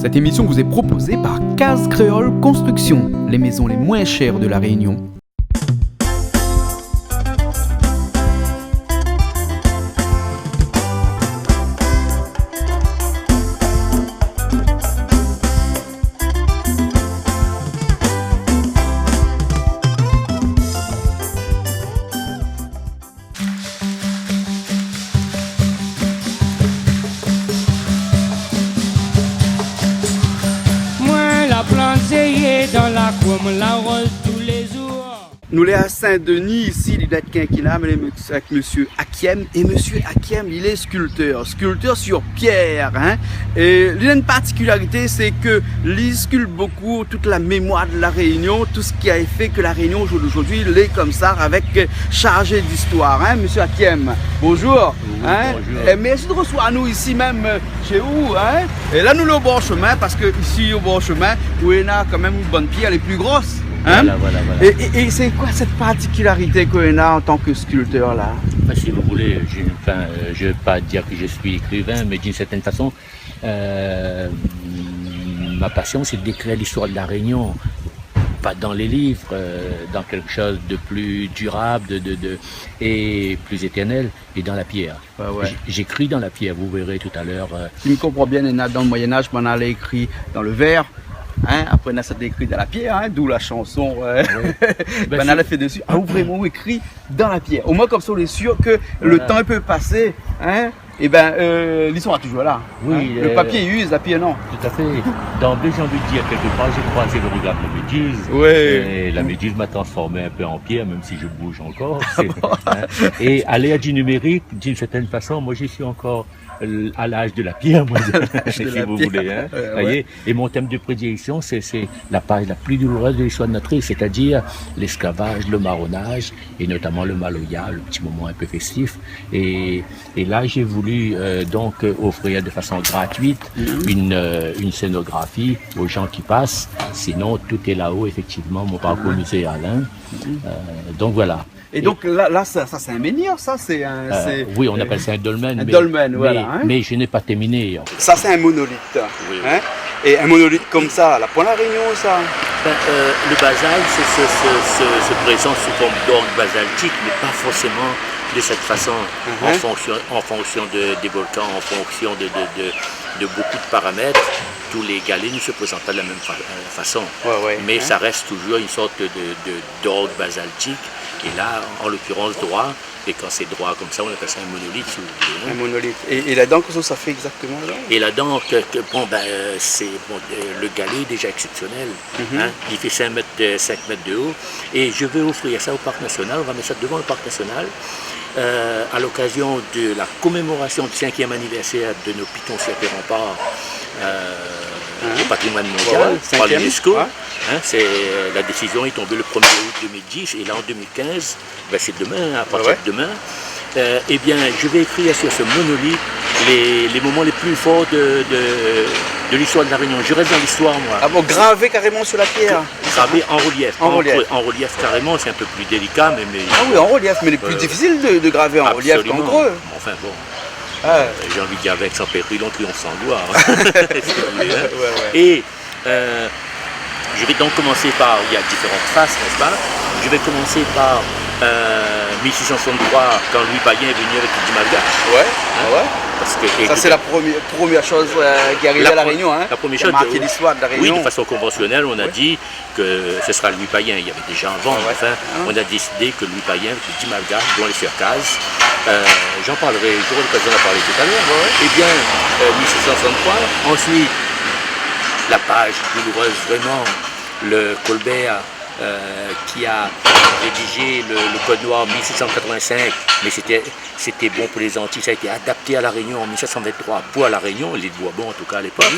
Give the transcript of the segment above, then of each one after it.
Cette émission vous est proposée par Case Créole Construction, les maisons les moins chères de la Réunion. Dans la cour, la rose tous les jours. Nous sommes à Saint-Denis, ici, il est quinquina avec monsieur Hakiem. Et monsieur Hakiem, il est sculpteur sur pierre. Hein? Et il a une particularité, c'est que il sculpte beaucoup toute la mémoire de la Réunion, tout ce qui a fait que la Réunion aujourd'hui, il est comme ça, avec chargé d'histoire. Hein? Monsieur Hakiem, bonjour. Hein? Bonjour. Et merci de recevoir nous ici même chez vous. Hein? Et là, nous le bon chemin, parce que ici, au bon chemin, où il y a quand même une bonne pierre, les plus grosses. Hein? Voilà. Et c'est quoi cette particularité qu'on a en tant que sculpteur là? Si vous voulez, je ne veux pas dire que je suis écrivain, mais d'une certaine façon, ma passion c'est d'écrire l'histoire de la Réunion, pas dans les livres, dans quelque chose de plus durable et plus éternel, et dans la pierre. Ouais. J'écris dans la pierre, vous verrez tout à l'heure. Si je me comprends bien, dans le Moyen-Âge, on allait écrit dans le verre. Hein? Après, on a ça écrit dans la pierre, hein? D'où la chanson. Oui. On a fait dessus. Ah, ou vraiment écrit dans la pierre. Au moins, comme ça, on est sûr que le temps peut passer. Hein? Et l'histoire est toujours là. Oui, hein? Le papier use, la pierre non. Tout à fait. D'emblée, j'ai envie de dire quelque part, j'ai croisé le regard de la méduse. Oui. Et la méduse m'a transformé un peu en pierre, même si je bouge encore. Hein. Et à l'ère du numérique, d'une certaine façon, moi, j'y suis encore à l'âge de la pierre, moi, si vous voulez. Hein. Voyez. Et mon thème de prédilection, c'est la page la plus douloureuse de l'histoire de notre île, c'est-à-dire l'esclavage, le marronnage, et notamment le maloya, le petit moment un peu festif. Et là, j'ai voulu donc offrir de façon gratuite une scénographie aux gens qui passent. Sinon, tout est là-haut, effectivement, mon parcours muséal. Donc voilà. Et donc là ça c'est un menhir, ça c'est un... oui, on appelle ça un dolmen. Un dolmen, voilà. Hein? Mais je n'ai pas terminé. Ça c'est un monolithe. Oui. Hein? Et un monolithe comme ça, la Pointe la Réunion, ça? Le basalte se présente sous forme d'orgue basaltique, mais pas forcément de cette façon, en fonction des volcans, en fonction de beaucoup de paramètres. Tous les galets ne se présentent pas de la même façon. Mais ça reste toujours une sorte d'orgue basaltique. Et là, en l'occurrence, droit. Et quand c'est droit comme ça, on appelle ça un monolithe, si vous voulez. Un monolithe. Et la dent, qu'est-ce que ça fait exactement là? Et la dent, le galet est déjà exceptionnel. Hein? Il fait 5 mètres de haut. Et je vais offrir ça au Parc National. On va mettre ça devant le Parc National. À l'occasion de la commémoration du 5e anniversaire de nos pitons serpents remparts au patrimoine mondial par l'UNESCO. La décision est tombée le 1er août 2010 et là en 2015, c'est demain, à partir de demain, je vais écrire sur ce monolithe les moments les plus forts de l'histoire de la Réunion. Je reste dans l'histoire, moi. Ah bon, gravé carrément sur la pierre? Gravé en relief. En relief Carrément, c'est un peu plus délicat, mais... Ah oui, en relief, mais les plus difficiles de graver en relief qu'en creux. Enfin bon. J'ai envie de dire avec sans péril, on triomphe sans gloire. Et je vais donc commencer par, il y a différentes faces, n'est-ce pas? Je vais commencer par 1663, quand Louis Payen est venu avec le Dimalgache. Parce que, ça c'est la première chose qui est arrivée à la Réunion, hein? La première chose qui a marqué l'histoire de la Réunion. Oui, de façon conventionnelle, on a dit que ce sera Louis Payen. Il y avait déjà avant, on a décidé que Louis Payen, avec le Dimalgache, dont les Cercazes, j'en parlerai, j'aurai l'occasion d'en parler tout à l'heure. Eh bien, 1663, ensuite, la page douloureuse, vraiment, le Colbert qui a rédigé le Code noir en 1785, mais c'était bon pour les Antilles, ça a été adapté à la Réunion en 1723 pour la Réunion, les Bourbons en tout cas à l'époque.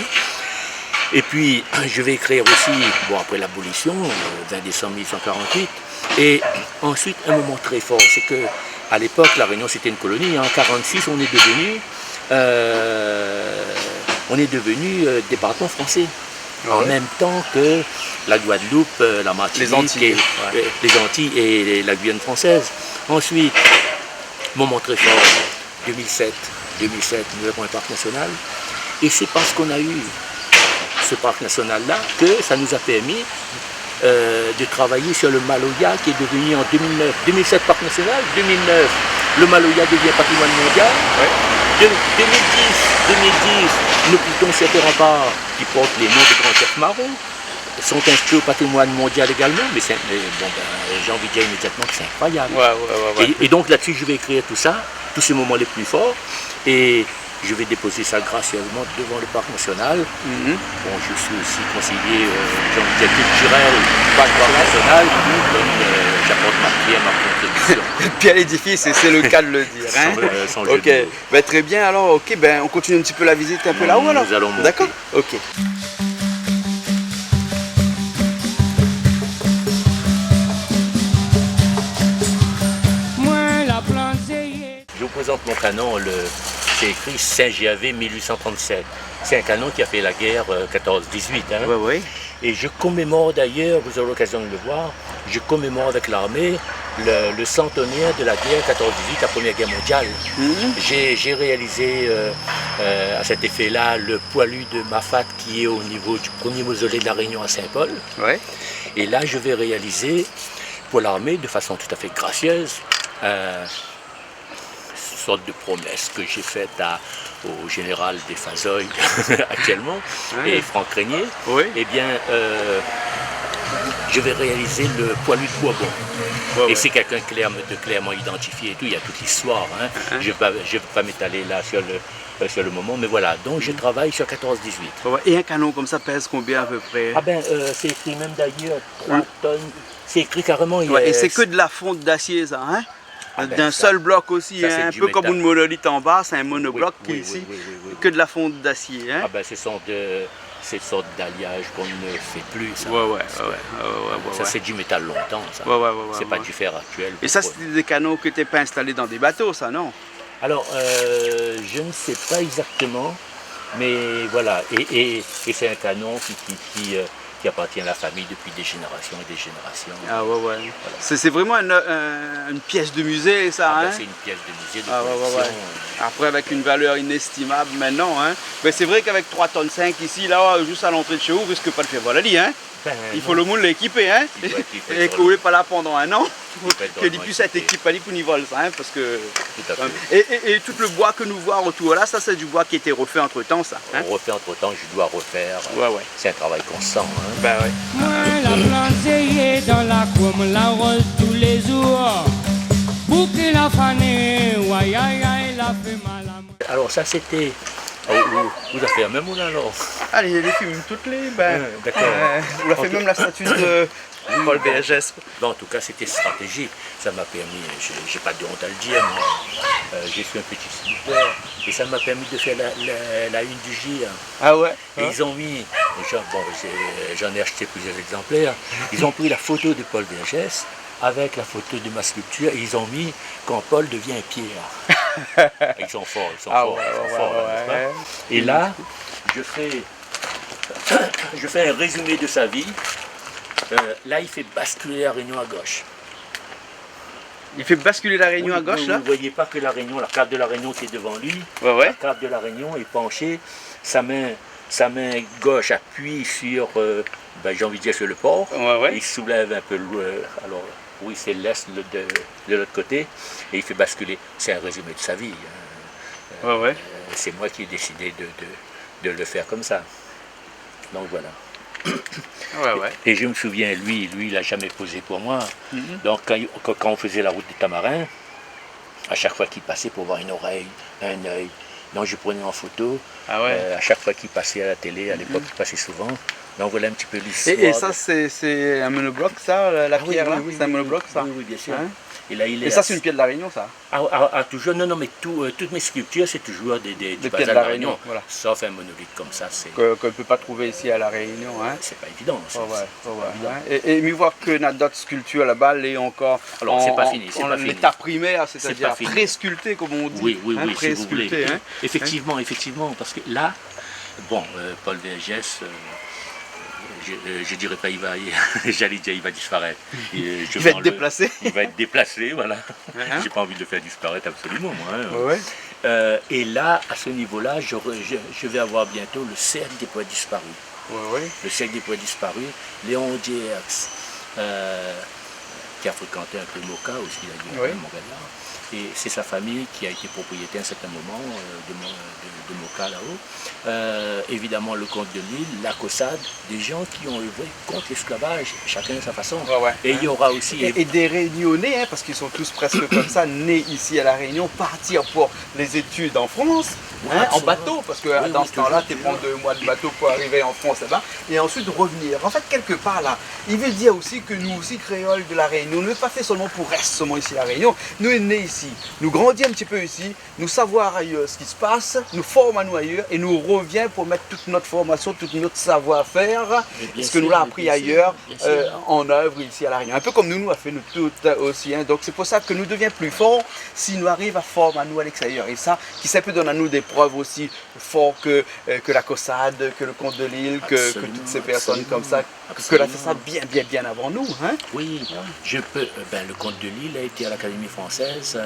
Et puis, je vais écrire aussi, après l'abolition, 20 décembre 1848, et ensuite, un moment très fort, c'est que à l'époque, la Réunion c'était une colonie, en 1946, on est devenu département français. En même temps que la Guadeloupe, la Martinique, les Antilles et la Guyane française. Ensuite, moment très fort, 2007, nous avons un parc national. Et c'est parce qu'on a eu ce parc national-là que ça nous a permis de travailler sur le Maloya qui est devenu en 2009, 2007 parc national, 2009 le Maloya devient patrimoine mondial. De 2010, nous quittons certains remparts qui portent les noms de grands chefs marrons, sont inscrits au patrimoine mondial également, mais j'ai envie de dire immédiatement que c'est incroyable. Et donc là-dessus, je vais écrire tout ça, tous ces moments les plus forts, et je vais déposer ça gracieusement devant le parc national. Bon, je suis aussi conseiller, j'ai envie de dire, culturel du parc national, donc j'apporte ma pierre, ma contribution. Puis à l'édifice, et c'est le cas de le dire. Hein. Sans ok, ben, très bien, alors ok, ben, on continue un petit peu la visite un peu là-haut alors. Nous allons monter. D'accord. Ok. Je vous présente mon canon, c'est écrit Saint-Giavé 1837. C'est un canon qui a fait la guerre 14-18. Hein. Et je commémore d'ailleurs, vous aurez l'occasion de le voir, je commémore avec l'armée le centenaire de la guerre 14-18, la Première Guerre mondiale. J'ai réalisé à cet effet-là le poilu de Mafat qui est au niveau du premier mausolée de la Réunion à Saint-Paul. Et là, je vais réaliser pour l'armée, de façon tout à fait gracieuse, sorte de promesse que j'ai faite au général des Fazoy actuellement et Franck Régnier, eh bien je vais réaliser le poilu de Bourbon. Et c'est quelqu'un de clairement identifié et tout, il y a toute l'histoire. Hein. Je ne vais pas m'étaler là sur le moment, mais voilà, donc je travaille sur 14-18. Et un canon comme ça pèse combien à peu près? Ah ben, c'est écrit même d'ailleurs 3 tonnes, c'est écrit carrément. Et c'est que de la fonte d'acier ça, hein? D'un seul bloc aussi, ça, hein, un peu comme une monolithe en bas, c'est un monobloc ici, que de la fonte d'acier. Hein. Ah ben, ce sont ces sortes d'alliages qu'on ne fait plus. Ça, ça c'est du métal longtemps, ça. C'est pas du fer actuel. Et ça, c'est des canons qui n'étaient pas installés dans des bateaux, ça, non? Alors, je ne sais pas exactement, mais voilà. Et c'est un canon qui appartient à la famille depuis des générations et des générations. Voilà. C'est vraiment une pièce de musée, ça, hein? C'est une pièce de musée de collection. Après, avec une valeur inestimable maintenant, hein? Mais c'est vrai qu'avec 3,5 tonnes ici, là, juste à l'entrée de chez vous, on risque pas de faire voilà lit, hein? Il faut le monde l'équiper, hein? Et couler pas là pendant un an, que il puisse être équipé pour niveau ça, hein? Parce que... Et tout le bois que nous voyons autour là, ça c'est du bois qui a été refait entre temps, ça. Hein? On refait entre temps, je dois refaire. C'est un travail constant. Hein? Moi, la plantée dans la cour, la rose tous les jours. Pour que la fanée, la fait mal à moi. Alors ça c'était... vous avez fait même ou là alors? Allez, les films toutes les... D'accord. On a fait même la statue de Paul VHS. Bon, en tout cas, c'était stratégique. Ça m'a permis, j'ai pas de honte à le dire, moi. J'ai fait un petit slipper et ça m'a permis de faire la une du GIR. Ah ouais? Et ils ont mis, j'en ai acheté plusieurs exemplaires, ils ont pris la photo de Paul VHS avec la photo de ma sculpture et ils ont mis quand Paul devient pierre. Ils sont forts, là, et là, je fais un résumé de sa vie. Là, il fait basculer la Réunion à gauche. Il fait basculer la Réunion à gauche, là? Vous ne voyez pas que la Réunion, la carte de la Réunion qui est devant lui. La carte de la Réunion est penchée. Sa main gauche appuie sur, j'ai envie de dire, sur le port. Il soulève un peu alors, oui, c'est l'est de l'autre côté. Et il fait basculer. C'est un résumé de sa vie. Hein. C'est moi qui ai décidé de le faire comme ça. Donc voilà. Et je me souviens, lui, il n'a jamais posé pour moi. Donc quand on faisait la route des Tamarins, à chaque fois qu'il passait pour voir une oreille, un œil, donc je prenais en photo. À chaque fois qu'il passait à la télé, à l'époque il passait souvent. Donc voilà un petit peu l'histoire. Et ça c'est un monobloc, ça, la pierre là? C'est un monobloc, ça? Oui, bien sûr. Hein? Et ça c'est une pierre de la Réunion, ça? Toujours, non, mais toutes mes sculptures, c'est toujours des pierres de la Réunion. Voilà. Sauf un monolithe comme ça. Qu'on ne peut pas trouver ici à la Réunion. Hein? C'est pas évident. Et mieux voir que d'autres sculptures là-bas, les encore. Alors, c'est pas fini. En l'état primaire, c'est-à-dire pré-sculpté, comme on dit. Oui, si vous voulez. Hein? Effectivement, parce que là, Paul VHS. Je dirais pas j'allais dire il va disparaître. Il va être déplacé. Il va être déplacé, voilà. J'ai pas envie de le faire disparaître absolument, moi. Et là, à ce niveau-là, je vais avoir bientôt le cercle des poètes disparus. le siècle des poètes disparus, Léon Dierx, qui a fréquenté un peu Moka aussi, il a dit Montréal. Et c'est sa famille qui a été propriétaire à un certain moment de Moka là-haut. Évidemment le comte de Lille, la Caussade, des gens qui ont œuvré contre l'esclavage, chacun à sa façon. Et il y aura aussi... Et des Réunionnais, hein, parce qu'ils sont tous presque comme ça, nés ici à La Réunion, partir pour les études en France, en bateau, parce que dans ce temps-là, tu prends 2 mois de bateau pour arriver en France là-bas, et ensuite revenir. En fait, quelque part là, il veut dire aussi que nous aussi, créoles de La Réunion, ne pas fait seulement pour rester seulement ici à La Réunion, nous sommes nés ici, nous grandissons un petit peu ici, nous savoir ailleurs ce qui se passe, nous formons à nous ailleurs, et nous revient pour mettre toute notre formation, tout notre savoir-faire, ce que nous l'a appris ailleurs, en œuvre ici à La Réunion. Un peu comme nous a fait nous tout aussi. Hein. Donc c'est pour ça que nous devions plus forts si nous arrivons à former à nous à l'extérieur. Et ça, qui ça peut donner à nous des preuves aussi fortes que la Caussade, que le comte de Lille, que toutes ces personnes comme ça, que là c'est ça bien avant nous. Hein. Oui, je peux. Le comte de Lille a été à l'Académie française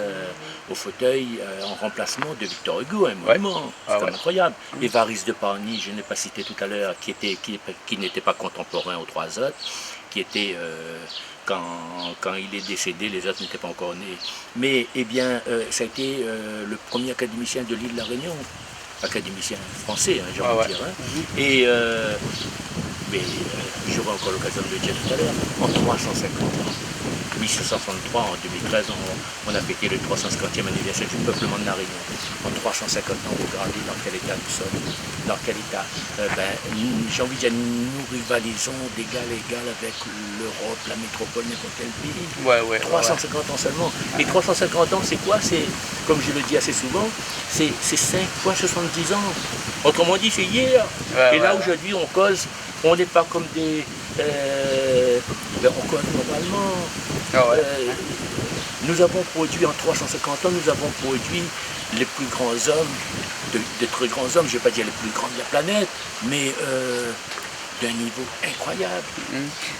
au fauteuil en remplacement de Victor Hugo, un monument. C'est quand même incroyable. Évariste de Parny, je n'ai pas cité tout à l'heure, qui n'était pas contemporain aux trois autres, qui était quand il est décédé, les autres n'étaient pas encore nés. Mais ça a été le premier académicien de l'île de la Réunion, académicien français, j'ai envie de dire. Hein. Et j'aurai encore l'occasion de le dire tout à l'heure, en 350 ans. 1763, en 2013, on a fêté le 350e anniversaire du peuplement de La Réunion. En 350 ans, regardez dans quel état nous sommes, dans quel état. J'ai envie de dire, nous rivalisons d'égal à égal avec l'Europe, la métropole, n'importe quel pays. 350 ans seulement. Et 350 ans, c'est quoi? C'est, comme je le dis assez souvent, c'est 5 fois 70 ans. Autrement dit, c'est hier. Et là, aujourd'hui, on cause, on n'est pas comme des... on cause normalement. Nous avons produit en 350 ans, nous avons produit les plus grands hommes, de très grands hommes, je ne vais pas dire les plus grands de la planète, mais d'un niveau incroyable.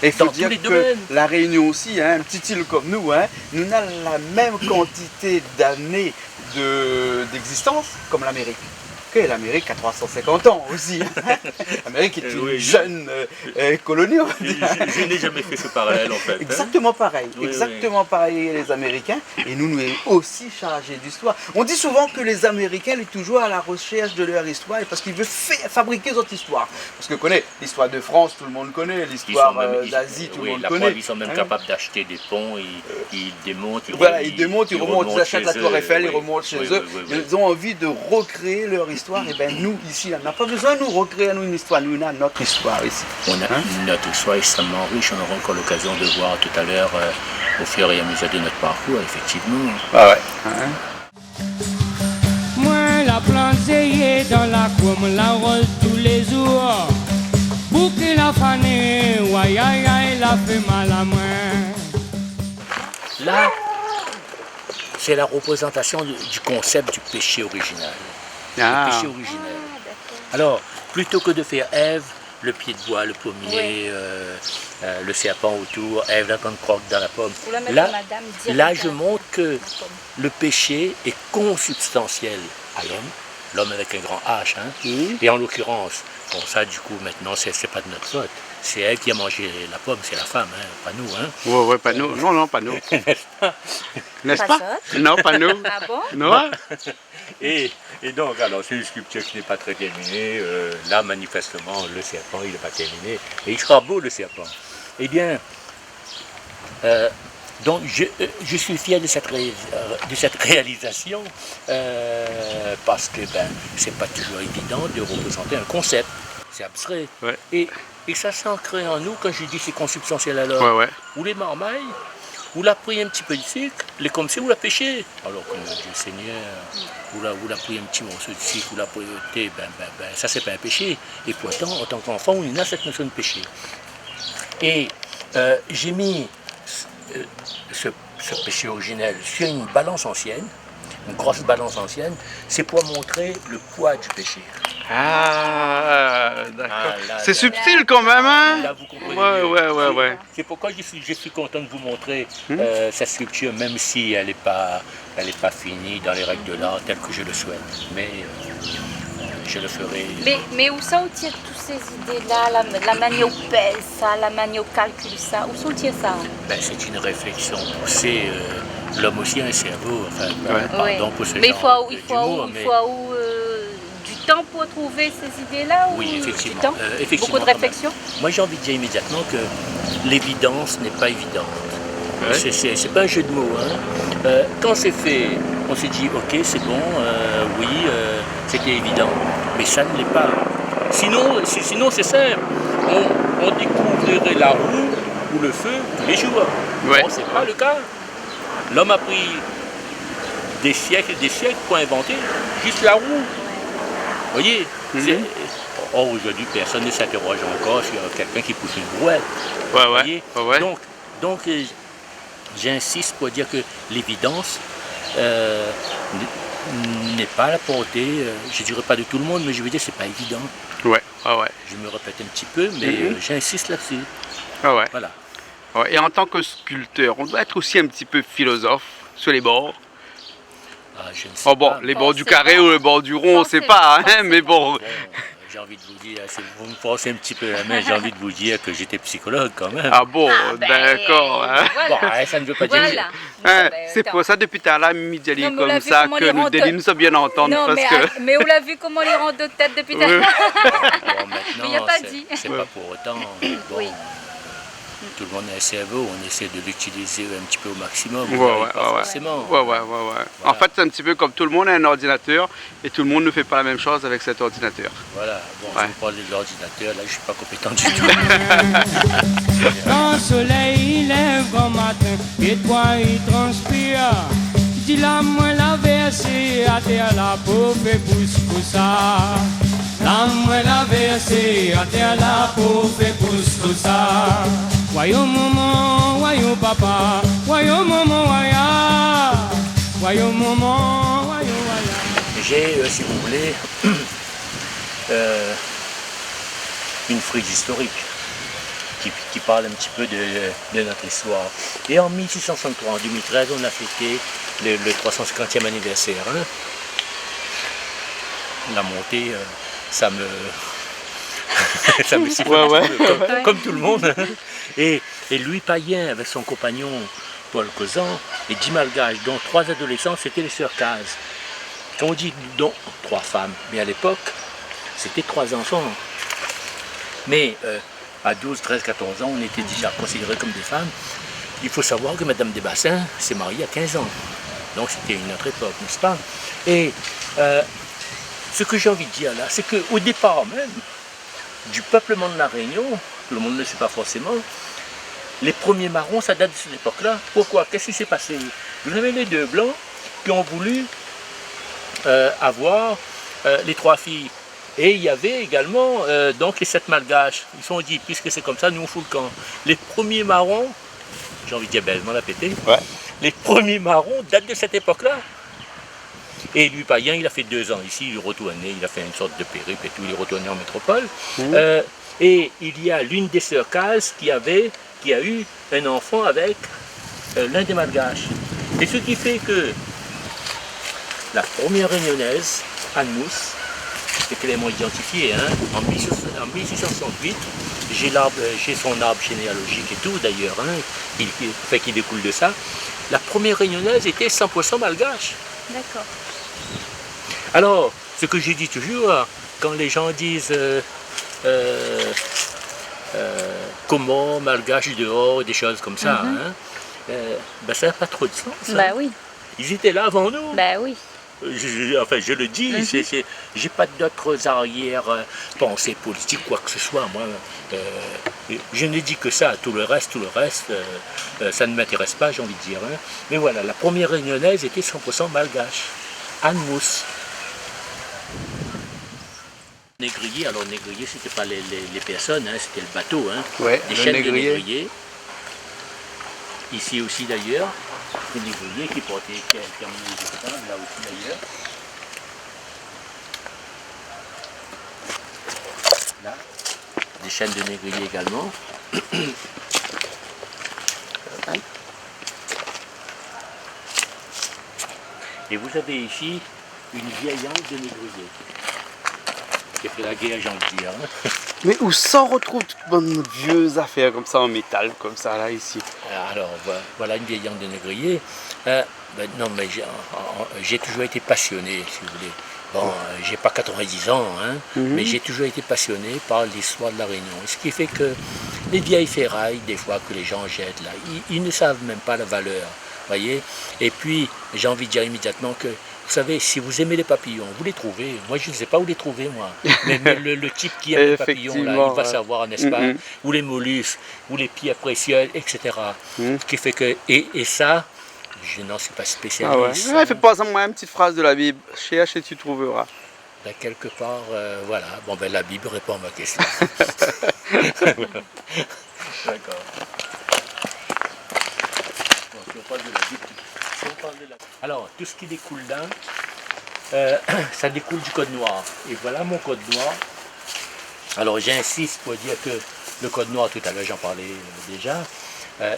Et il faut dire que La Réunion aussi, hein, un petit île comme nous, hein, nous avons la même quantité d'années d'existence comme l'Amérique. Que l'Amérique a 350 ans aussi. L'Amérique est une jeune colonie. Je n'ai jamais fait ce parallèle en fait. Exactement pareil. Pareil les Américains. Et nous sommes aussi chargés d'histoire. On dit souvent que les Américains sont toujours à la recherche de leur histoire parce qu'ils veulent fabriquer d'autres histoires. Parce que connaît l'histoire de France, tout le monde connaît. L'histoire d'Asie, tout le monde connaît. Ils sont même capables d'acheter des ponts. Ils démontent. Ils remontent. Ils achètent la Tour Eiffel, ils remontent chez eux. Ils ont envie de recréer leur histoire. Et bien nous, ici, on n'a pas besoin de nous recréer une histoire, nous avons notre histoire ici. On a notre histoire extrêmement riche, on aura encore l'occasion de voir tout à l'heure au fur et à mesure de notre parcours, effectivement. Moi, la plantée dans la cour, la rose tous les jours. Pour que la fanée, la fait mal à moi. Là, c'est la représentation du concept du péché original. Le péché originel. Alors, plutôt que de faire Ève, le pied de bois, le pommier, le serpent autour, Ève la grande croque dans la pomme, là je montre que le péché est consubstantiel à l'homme avec un grand H, hein, et en l'occurrence, bon ça du coup maintenant c'est pas de notre faute. C'est elle qui a mangé la pomme, c'est la femme, hein, pas nous. Hein. Pas nous. Non, pas nous. N'est-ce pas? Non, pas nous. Ah bon? Non. Et donc, alors, c'est une sculpture qui n'est pas très terminée. Là, manifestement, le serpent, il n'est pas terminé. Et il sera beau, le serpent. Eh bien, donc, je suis fier de cette réalisation parce que c'est pas toujours évident de représenter un concept. C'est abstrait. Et ça s'est ancré en nous, quand je dis c'est consubstantiel alors. Ou les marmailles, ou l'a pris un petit peu de sucre, les comme c'est, ou l'a pêché. Alors que Dieu Seigneur, ou l'a pris un petit morceau de sucre, ou l'a pris ça c'est pas un péché. Et pourtant, en tant qu'enfant, on a cette notion de péché. Et j'ai mis ce péché originel sur une balance ancienne, une grosse balance ancienne, c'est pour montrer le poids du péché. D'accord. C'est subtil quand même, hein? Là, vous comprenez. Ouais. C'est pourquoi je suis content de vous montrer cette sculpture, même si elle n'est pas finie dans les règles de l'art telles que je le souhaite. Mais je le ferai. Mais où ça, où tire toutes ces idées-là, la manière où pèse ça, la manière où calcule ça, où ça tire ça? Ben, c'est une réflexion poussée. L'homme aussi a un cerveau, enfin, pardon pour ce mais genre il faut du temps pour trouver ces idées-là? Oui, ou effectivement. Du temps Effectivement. Beaucoup de réflexion? Moi, j'ai envie de dire immédiatement que l'évidence n'est pas évidente. C'est pas un jeu de mots. Hein. Quand c'est fait, on s'est dit, ok, c'est bon, oui, c'était évident. Mais ça ne l'est pas. Sinon c'est simple. On découvrirait la roue ou le feu tous les jours. Ouais. Bon, c'est pas le cas. L'homme a pris des siècles et des siècles pour inventer juste la roue. Vous voyez, aujourd'hui, personne ne s'interroge encore sur quelqu'un qui pousse une brouette. Donc, j'insiste pour dire que l'évidence n'est pas à la portée, je ne dirais pas de tout le monde, mais je veux dire c'est pas évident. Je me répète un petit peu, mais j'insiste là-dessus. Voilà. Et en tant que sculpteur, on doit être aussi un petit peu philosophe sur les bords. Je ne sais pas. Les bords du carré ou les bords du rond, on ne sait pas, hein, mais bon. J'ai envie de vous dire, vous me forcez un petit peu la main, j'ai envie de vous dire que j'étais psychologue quand même. Ah bon, d'accord. Hein. Voilà. Bon, ça ne veut pas dire... C'est pour ça, depuis tout à l'heure, Midi comme ça, que nous sommes bien entendre. Non, mais on l'a vu comment les rend de tête depuis tout à l'heure. Mais il n'y a pas dit. C'est pas pour autant. Bon, tout le monde a un cerveau, on essaie de l'utiliser un petit peu au maximum. Forcément. En fait, c'est un petit peu comme tout le monde a un ordinateur et tout le monde ne fait pas la même chose avec cet ordinateur. Voilà, bon, si vous parlez de l'ordinateur, là, je ne suis pas compétent du tout. Quand le soleil lève au matin, et toi il transpire, dis la moi la versée à terre la peau fait pousse-poussa. La moi la versée à terre la peau fait pousse-poussa. Voyons maman, voyons papa, voyons maman, voyons maman, voyons. J'ai, si vous voulez, une frise historique qui parle un petit peu de notre histoire. Et en 1663, en 2013, on a fêté le 350e anniversaire. Hein. La montée, ça me siffle comme tout le monde. Et Louis Payen, avec son compagnon Paul Causan, et 10 malgaches, dont 3 adolescents, c'était les sœurs Cazes. Quand on dit dont 3 femmes, mais à l'époque, c'était 3 enfants. Mais à 12, 13, 14 ans, on était déjà considérés comme des femmes. Il faut savoir que Madame Desbassins s'est mariée à 15 ans. Donc c'était une autre époque, n'est-ce pas? Et ce que j'ai envie de dire là, c'est qu'au départ même, du peuplement de la Réunion, tout le monde ne le sait pas forcément, les premiers marrons, ça date de cette époque-là. Pourquoi? Qu'est-ce qui s'est passé? Vous avez les 2 blancs qui ont voulu avoir les 3 filles. Et il y avait également donc les 7 malgaches. Ils se sont dit, puisque c'est comme ça, nous on fout le camp. Les premiers marrons, j'ai envie de dire bellement la pété, les premiers marrons datent de cette époque-là. Et Louis Payen, il a fait 2 ans ici, il est retourné, il a fait une sorte de périple et tout, il est retourné en métropole. Et il y a l'une des sœurs Cazes qui a eu un enfant avec l'un des malgaches. Et ce qui fait que la première réunionnaise, Anne Mousse, c'est clairement identifié, hein, en 1668, j'ai son arbre généalogique et tout d'ailleurs, hein, qui découle de ça. La première réunionnaise était 100% malgache. D'accord. Alors, ce que je dis toujours, quand les gens disent comment malgache dehors, des choses comme ça, ben ça n'a pas trop de sens. Bah oui. Ils étaient là avant nous. Bah oui. Je le dis, j'ai pas d'autres arrière-pensées politiques, quoi que ce soit. Moi, je ne dis que ça, tout le reste, ça ne m'intéresse pas, j'ai envie de dire. Hein. Mais voilà, la première réunionnaise était 100% malgache. Anne Mousse. Négrier, alors négrier, c'était pas les personnes, hein, c'était le bateau. Hein. Des chaînes de négrier. Ici aussi d'ailleurs. Des négriers qui portaient, qui emmenaient les esclaves, là aussi d'ailleurs. Là, des chaînes de négriers également. Et vous avez ici une vieille hanche de négrier. qui a fait la guerre, j'ai envie de dire. Hein. Mais où s'en retrouve toutes bonnes vieuses affaires comme ça en métal, comme ça là ici? Alors voilà une vieille lampe de négrier. Non, mais j'ai toujours été passionné, si vous voulez. Bon, j'ai pas 90 ans, hein, mais j'ai toujours été passionné par l'histoire de la Réunion. Ce qui fait que les vieilles ferrailles, des fois, que les gens jettent là, ils ne savent même pas la valeur, voyez. Et puis, j'ai envie de dire immédiatement que, vous savez, si vous aimez les papillons, vous les trouvez. Moi, je ne sais pas où les trouver, moi. Mais le type qui aime les papillons, là, il va savoir, n'est-ce pas? Ou les mollusques, ou les pierres précieuses, etc. Ce qui fait que, et ça, je n'en suis pas spécialiste. Ah ouais. Fais pas moi une petite phrase de la Bible. Cherche et tu trouveras. Ben, quelque part, voilà. Bon, ben, la Bible répond à ma question. D'accord. Bon, si on parle de la Bible, alors, tout ce qui découle là, ça découle du Code noir. Et voilà mon Code noir. Alors, j'insiste pour dire que le Code noir, tout à l'heure, j'en parlais déjà,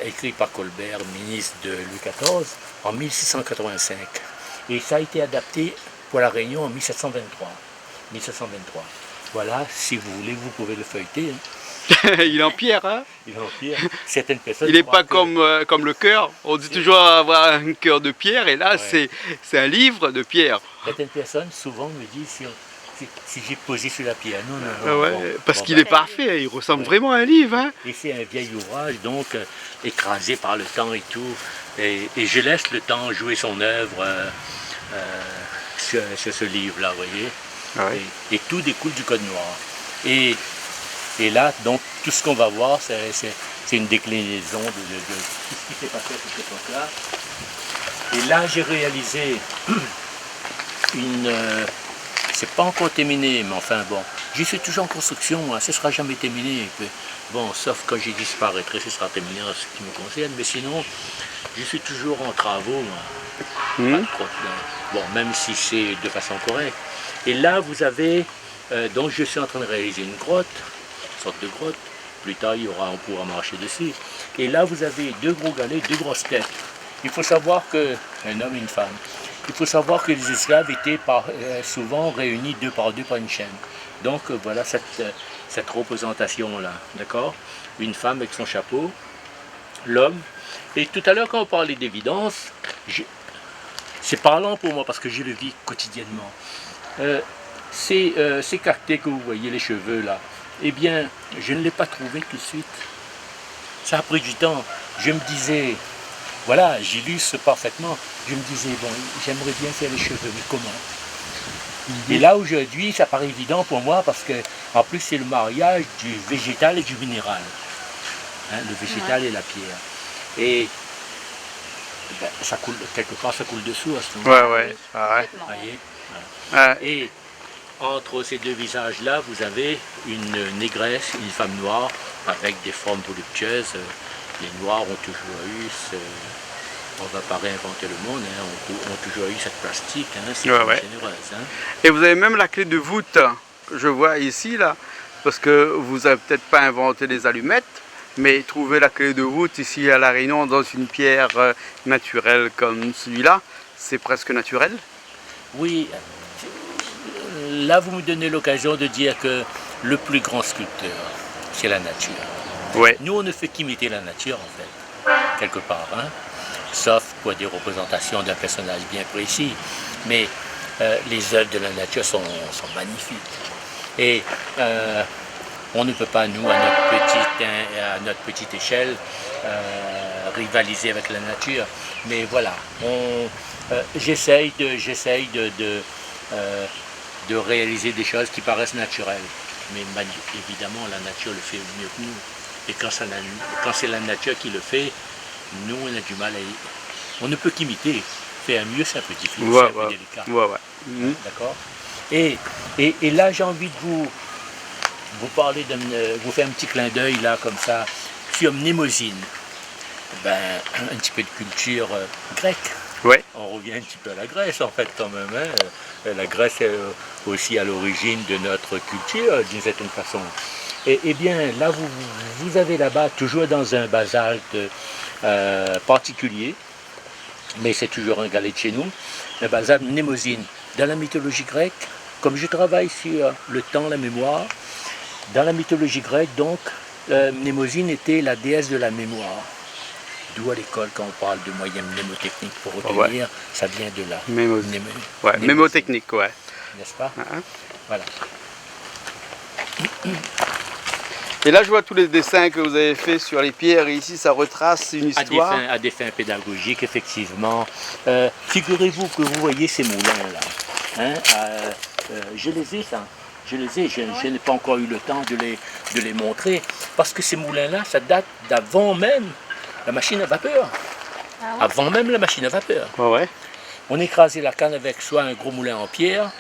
écrit par Colbert, ministre de Louis XIV, en 1685. Et ça a été adapté pour la Réunion en 1723. 1723. Voilà, si vous voulez, vous pouvez le feuilleter. Hein. Il est en pierre, hein? Il est en pierre. Certaines personnes. Il n'est pas comme le cœur. On dit toujours avoir un cœur de pierre, et là, c'est un livre de pierre. Certaines personnes, souvent, me disent si j'ai posé sur la pierre. Non. Ouais, parce qu'il est parfait, il ressemble vraiment à un livre. Hein. Et c'est un vieil ouvrage, donc écrasé par le temps et tout. Et je laisse le temps jouer son œuvre sur ce livre-là, vous voyez. Ah ouais. Et tout découle du Code noir. Et là, donc, tout ce qu'on va voir, c'est une déclinaison de tout ce qui s'est passé à cette époque-là. Et là, j'ai réalisé une... c'est pas encore terminé, mais enfin bon, j'y suis toujours en construction, hein, ce ne sera jamais terminé. Bon, sauf quand j'y disparaîtrai, ce sera terminé en ce qui me concerne, mais sinon, je suis toujours en travaux. Pas de crotte, bon, même si c'est de façon correcte. Et là, vous avez, donc je suis en train de réaliser une grotte, une sorte de grotte. Plus tard, on pourra marcher dessus. Et là, vous avez deux gros galets, deux grosses têtes. Il faut savoir qu'un homme et une femme. Il faut savoir que les esclaves étaient souvent réunis deux par une chaîne. Donc voilà cette représentation-là, d'accord? Une femme avec son chapeau, l'homme. Et tout à l'heure, quand on parlait d'évidence, c'est parlant pour moi parce que je le vis quotidiennement. Ces cactés que vous voyez, les cheveux là, eh bien, je ne l'ai pas trouvé tout de suite. Ça a pris du temps. Je me disais... Voilà, j'illustre parfaitement. Je me disais, bon, j'aimerais bien faire les cheveux, mais comment? Et là, aujourd'hui, ça paraît évident pour moi parce que, en plus, c'est le mariage du végétal et du minéral. Hein, le végétal et la pierre. Et ben, ça coule, quelque part, ça coule dessous à ce moment-là. Ouais. Voyez, voilà. Et entre ces deux visages-là, vous avez une négresse, une femme noire, avec des formes voluptueuses. Les Noirs ont toujours eu on ne va pas réinventer le monde, hein, ont toujours eu cette plastique, hein, c'est généreuse. Hein. Et vous avez même la clé de voûte, que je vois ici, là, parce que vous n'avez peut-être pas inventé les allumettes, mais trouver la clé de voûte ici à La Réunion dans une pierre naturelle comme celui-là, c'est presque naturel. Oui, là vous me donnez l'occasion de dire que le plus grand sculpteur, c'est la nature. Ouais. Nous, on ne fait qu'imiter la nature, en fait, quelque part, hein? Sauf pour des représentations d'un personnage bien précis. Mais les œuvres de la nature sont magnifiques. Et on ne peut pas, nous, à notre petite échelle, rivaliser avec la nature. Mais voilà, j'essaye de réaliser des choses qui paraissent naturelles. Mais évidemment, la nature le fait mieux que nous. Et quand c'est la nature qui le fait, nous, on a du mal à... On ne peut qu'imiter. Faire mieux, c'est un peu difficile, c'est un peu délicat. D'accord. Et là, j'ai envie de vous parler, vous faire un petit clin d'œil, là, comme ça, sur Mnémosyne. Ben, un petit peu de culture grecque. Ouais. On revient un petit peu à la Grèce, en fait, quand même. Hein. La Grèce est aussi à l'origine de notre culture, d'une certaine façon. Et bien, là, vous avez là-bas, toujours dans un basalte particulier, mais c'est toujours un galet de chez nous, le basalte Mnémosyne. Dans la mythologie grecque, comme je travaille sur le temps, la mémoire, dans la mythologie grecque, donc, Mnémosyne était la déesse de la mémoire. D'où à l'école, quand on parle de moyens mnémotechniques pour retenir, ça vient de là. Mémotechnique, ouais. N'est-ce pas? Voilà. Et là, je vois tous les dessins que vous avez faits sur les pierres. Et ici, ça retrace une histoire. À des fins pédagogiques, effectivement. Figurez-vous que vous voyez ces moulins-là. Hein, je les ai, ça. Je n'ai pas encore eu le temps de les montrer. Parce que ces moulins-là, ça date d'avant même la machine à vapeur. Ah ouais. Avant même la machine à vapeur. Ouais. On écrasait la canne avec soit un gros moulin en pierre,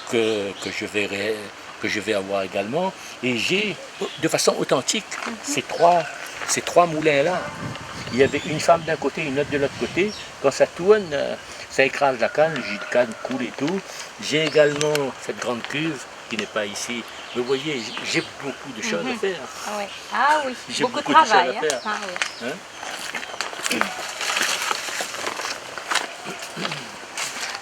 que je vais avoir également, et j'ai, de façon authentique, ces trois moulins-là. Il y avait une femme d'un côté, une autre de l'autre côté. Quand ça tourne, ça écrase la canne, le jus de canne coule et tout. J'ai également cette grande cuve qui n'est pas ici. Mais vous voyez, j'ai beaucoup de choses à faire. Ah, ouais. Ah oui, J'ai beaucoup de beaucoup de travail. choses à faire. Ah, oui. Hein?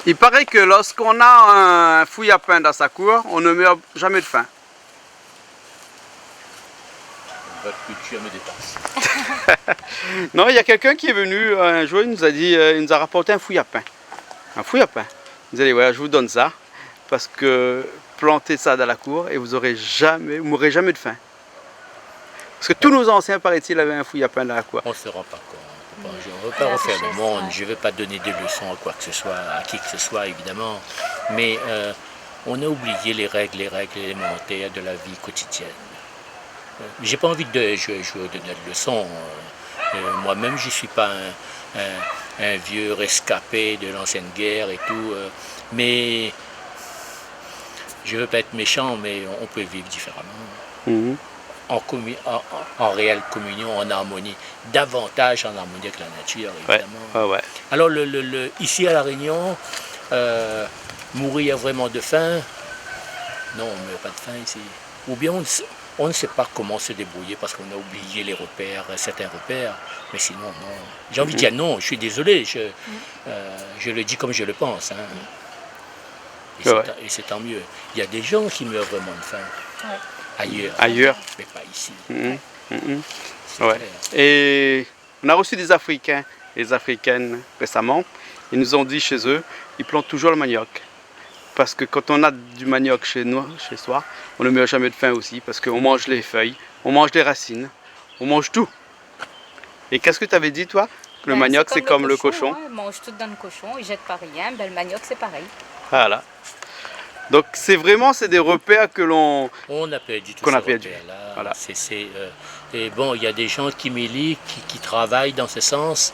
Il paraît que lorsqu'on a un fouille à pain dans sa cour, on ne meurt jamais de faim. Votre culture me dépasse. Non, il y a quelqu'un qui est venu un jour, il nous a rapporté un fouille à pain. Un fouille à pain. Il nous a dit, voilà, je vous donne ça, parce que plantez ça dans la cour et vous mourrez jamais de faim. Parce que tous nos anciens, paraît-il, avaient un fouille à pain dans la cour. On ne se rend pas compte. Je ne veux pas refaire le monde, je ne veux pas donner des leçons à quoi que ce soit, à qui que ce soit évidemment, mais on a oublié les règles élémentaires de la vie quotidienne. J'ai pas envie de donner de leçons. Moi-même, je ne suis pas un vieux rescapé de l'ancienne guerre et tout, mais je ne veux pas être méchant, mais on peut vivre différemment. En réelle communion, en harmonie, davantage en harmonie avec la nature, évidemment. Alors, ici à La Réunion, mourir vraiment de faim, non, on ne meurt pas de faim ici. Ou bien on ne sait pas comment se débrouiller parce qu'on a oublié les repères, certains repères, mais sinon, non. J'ai envie de dire non, je suis désolé, je le dis comme je le pense. Hein. Et c'est tant mieux. Il y a des gens qui meurent vraiment de faim. Ailleurs, mais pas ici. Et on a reçu des Africains, des Africaines récemment. Ils nous ont dit chez eux, ils plantent toujours le manioc. Parce que quand on a du manioc chez soi, on ne meurt jamais de faim aussi. Parce qu'on mange les feuilles, on mange les racines, on mange tout. Et qu'est-ce que tu avais dit toi? Que le manioc c'est comme le cochon. Ils mangent tout dans le cochon, ils jettent pas rien. Ben, le manioc c'est pareil. Voilà. Donc c'est des repères que l'on... On a perdu tous ces repères-là. Voilà. Et bon, il y a des gens qui militent, qui travaillent dans ce sens.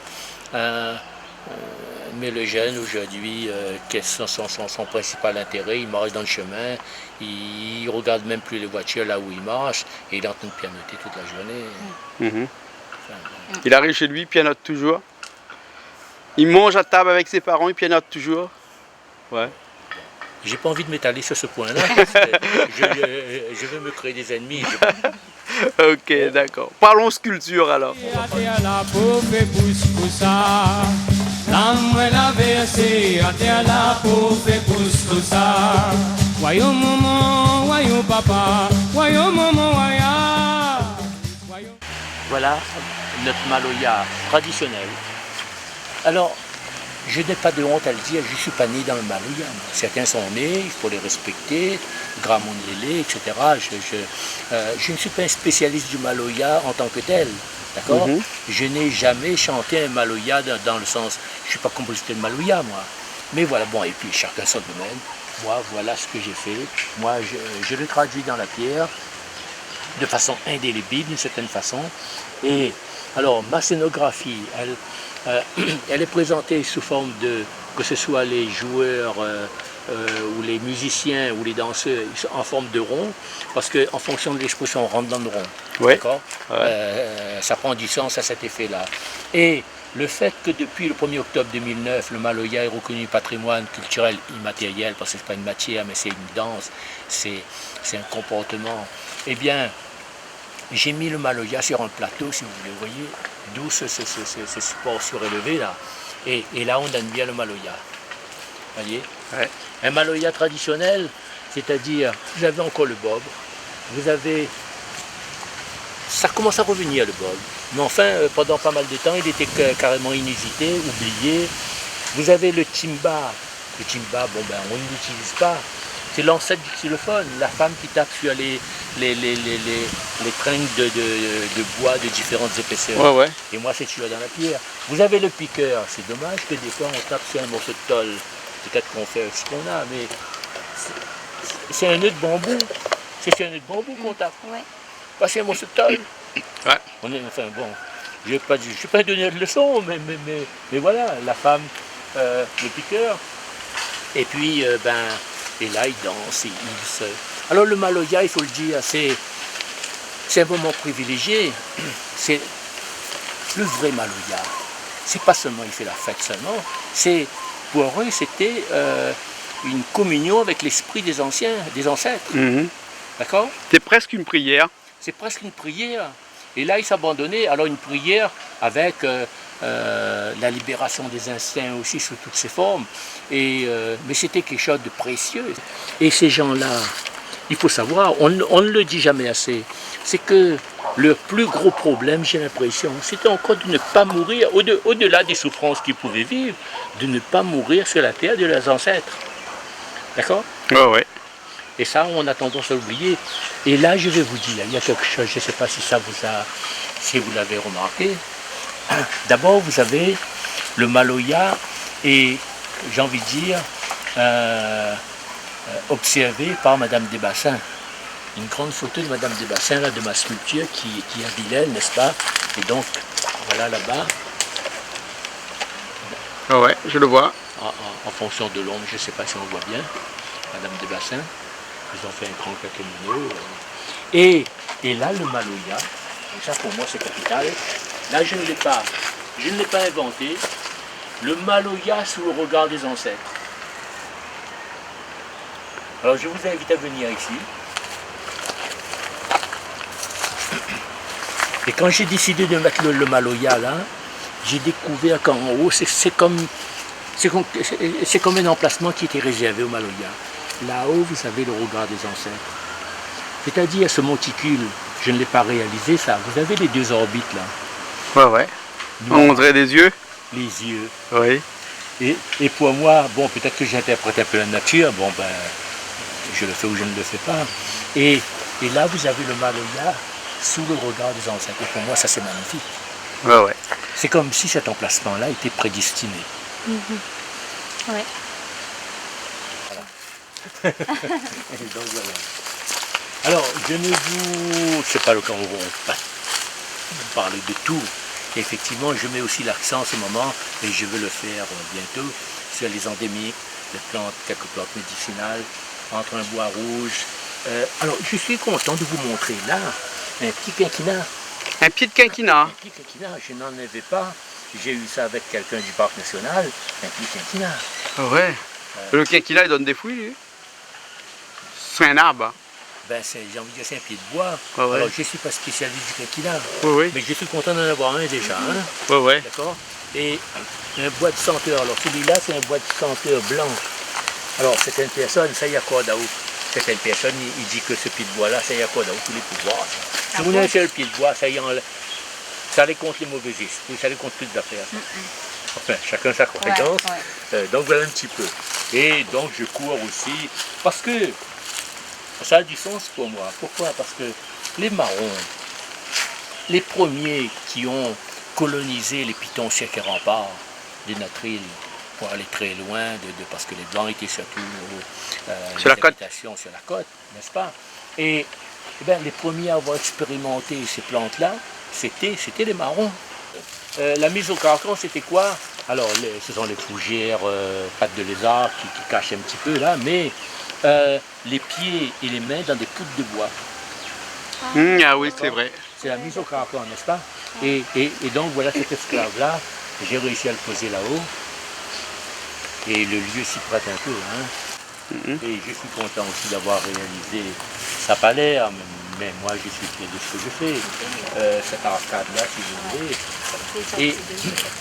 Mais le jeune aujourd'hui, quel est son principal intérêt? Il marche dans le chemin, il ne regarde même plus les voitures là où il marche, et il est en train de pianoter toute la journée. Il arrive chez lui, il pianote toujours. Il mange à table avec ses parents, il pianote toujours. Ouais. J'ai pas envie de m'étaler sur ce point-là. Je veux me créer des ennemis. Ok, d'accord. Parlons sculpture alors. Voilà notre maloya traditionnel. Alors, je n'ai pas de honte à le dire, je ne suis pas né dans le maloya. Certains sont nés, il faut les respecter, Gramond Lélé, etc. Je ne suis pas un spécialiste du maloya en tant que tel, d'accord? Je n'ai jamais chanté un maloya dans le sens, je ne suis pas compositeur de maloya, moi. Mais voilà, bon, et puis chacun son domaine. Moi, voilà ce que j'ai fait. Moi, je le traduis dans la pierre, de façon indélébile, d'une certaine façon. Et alors, ma scénographie, elle est présentée sous forme de, que ce soit les joueurs ou les musiciens ou les danseurs, en forme de rond, parce qu'en fonction de l'exposition, on rentre dans le rond. Ouais. D'accord. Ça prend du sens à cet effet-là. Et le fait que depuis le 1er octobre 2009, le maloya est reconnu patrimoine culturel immatériel, parce que ce n'est pas une matière, mais c'est une danse, c'est un comportement, eh bien, j'ai mis le maloya sur un plateau, si vous voulez, vous voyez, d'où ce support surélevé là. Et là, on donne bien le maloya. Vous voyez? Un maloya traditionnel, C'est-à-dire, vous avez encore le bob, vous avez... Ça commence à revenir le bob. Mais enfin, pendant pas mal de temps, il était carrément inusité, oublié. Vous avez le timba. Le timba, bon ben, on ne l'utilise pas. C'est l'ancêtre du xylophone, la femme qui tape sur les tringles de bois de différentes épaisseurs. Ouais, ouais. Et moi, c'est celui-là dans la pierre. Vous avez le piqueur. C'est dommage que des fois, on tape sur un morceau de tôle. Peut-être qu'on fait ce qu'on a, mais c'est un nœud de bambou. C'est sur un nœud de bambou qu'on tape. Ouais. Pas sur un morceau de tôle. Ouais. On est, enfin bon, je ne vais pas donner de leçon, mais voilà, la femme, le piqueur. Et puis, et là, il danse, il se... Alors le Maloya, il faut le dire, c'est un moment privilégié. C'est le vrai Maloya. C'est pas seulement, il fait la fête seulement. C'est, pour eux, c'était une communion avec l'esprit des anciens, des ancêtres. D'accord ? C'est presque une prière. C'est presque une prière. Et là, il s'abandonnait. Alors une prière avec la libération des instincts aussi sous toutes ses formes. Mais c'était quelque chose de précieux. Et ces gens-là, il faut savoir, on ne le dit jamais assez, c'est que le plus gros problème, j'ai l'impression, c'était encore de ne pas mourir, au-delà des souffrances qu'ils pouvaient vivre, de ne pas mourir sur la terre de leurs ancêtres. D'accord ? Ouais, ouais. Et ça, on a tendance à l'oublier. Et là, je vais vous dire, il y a quelque chose, je ne sais pas si ça vous a, si vous l'avez remarqué. D'abord, vous avez le Maloya et, j'ai envie de dire, observé par Madame Desbassins. Une grande photo de Madame Desbassins, là, de ma sculpture, qui est à Vilaine, n'est-ce pas? Et donc, voilà là-bas. Ah ouais, je le vois. En fonction de l'ombre, je ne sais pas si on voit bien, Madame Desbassins. Ils ont fait un grand caquemino. Et là, le Maloya, et ça pour moi c'est capital, là je ne l'ai pas inventé, le Maloya sous le regard des ancêtres. Alors je vous invite à venir ici. Et quand j'ai décidé de mettre le Maloya là, j'ai découvert qu'en haut, c'est comme un emplacement qui était réservé au Maloya. Là-haut, vous avez le regard des ancêtres. C'est-à-dire, ce monticule, je ne l'ai pas réalisé ça. Vous avez les deux orbites là. Ouais, ouais. On dirait des yeux. Les yeux. Oui. Et pour moi, bon, peut-être que j'interprète un peu la nature, bon ben, je le fais ou je ne le fais pas. Et là, vous avez le Maloya sous le regard des ancêtres. Et pour moi, ça c'est magnifique. Ouais, ouais. C'est comme si cet emplacement-là était prédestiné. Ouais. Donc, voilà. Alors, je ne vous... C'est pas le cas où on va parler de tout. Effectivement, je mets aussi l'accent en ce moment, et je veux le faire bientôt, sur les endémiques, les plantes, quelques plantes médicinales, entre un bois rouge. Alors, je suis content de vous montrer là un petit quinquina. Un pied de quinquina. Un petit quinquina, je n'en avais pas. J'ai eu ça avec quelqu'un du parc national, un petit quinquina. Ouais. Le quinquina, il donne des fruits, lui. C'est un arbre. Ben, j'ai envie de dire, c'est un pied de bois. Ouais, ouais. Alors, je ne suis pas spécialiste du quinquina, Oui, oui. mais je suis content d'en avoir un déjà. Hein, Ouais, ouais. d'accord? Et un bois de senteur. Alors, celui-là, c'est un bois de senteur blanc. Alors, certaines personnes, ça y accorde à où? Certaines personnes, il dit que ce pied de bois-là, ça y accorde à où tous les pouvoirs. Si vous n'avez fait le pied de bois, ça y enlève. Ça allait contre les mauvais esprits, ça allait contre toutes les affaires. Enfin, chacun sa croyance. Ouais. Donc, voilà un petit peu. Et donc, je cours aussi, parce que ça a du sens pour moi. Pourquoi? Parce que les marrons, les premiers qui ont colonisé les pitons secs et remparts de notre île, pour aller très loin, parce que les Blancs étaient surtout sur la côte. Sur la côte, n'est-ce pas? Et bien, les premiers à avoir expérimenté ces plantes-là, c'était les marrons. La mise au carcan, c'était quoi? Alors, ce sont les fougères, pattes de lézard qui cachent un petit peu là, mais les pieds et les mains dans des poutres de bois. Ah oui, c'est vrai. C'est la mise au carcan, n'est-ce pas? Et donc, voilà cet esclave-là, j'ai réussi à le poser là-haut. Et le lieu s'y prête un peu. Hein. Et je suis content aussi d'avoir réalisé sa palère, mais moi je suis fier de ce que je fais. Cette arcade-là, si vous voulez.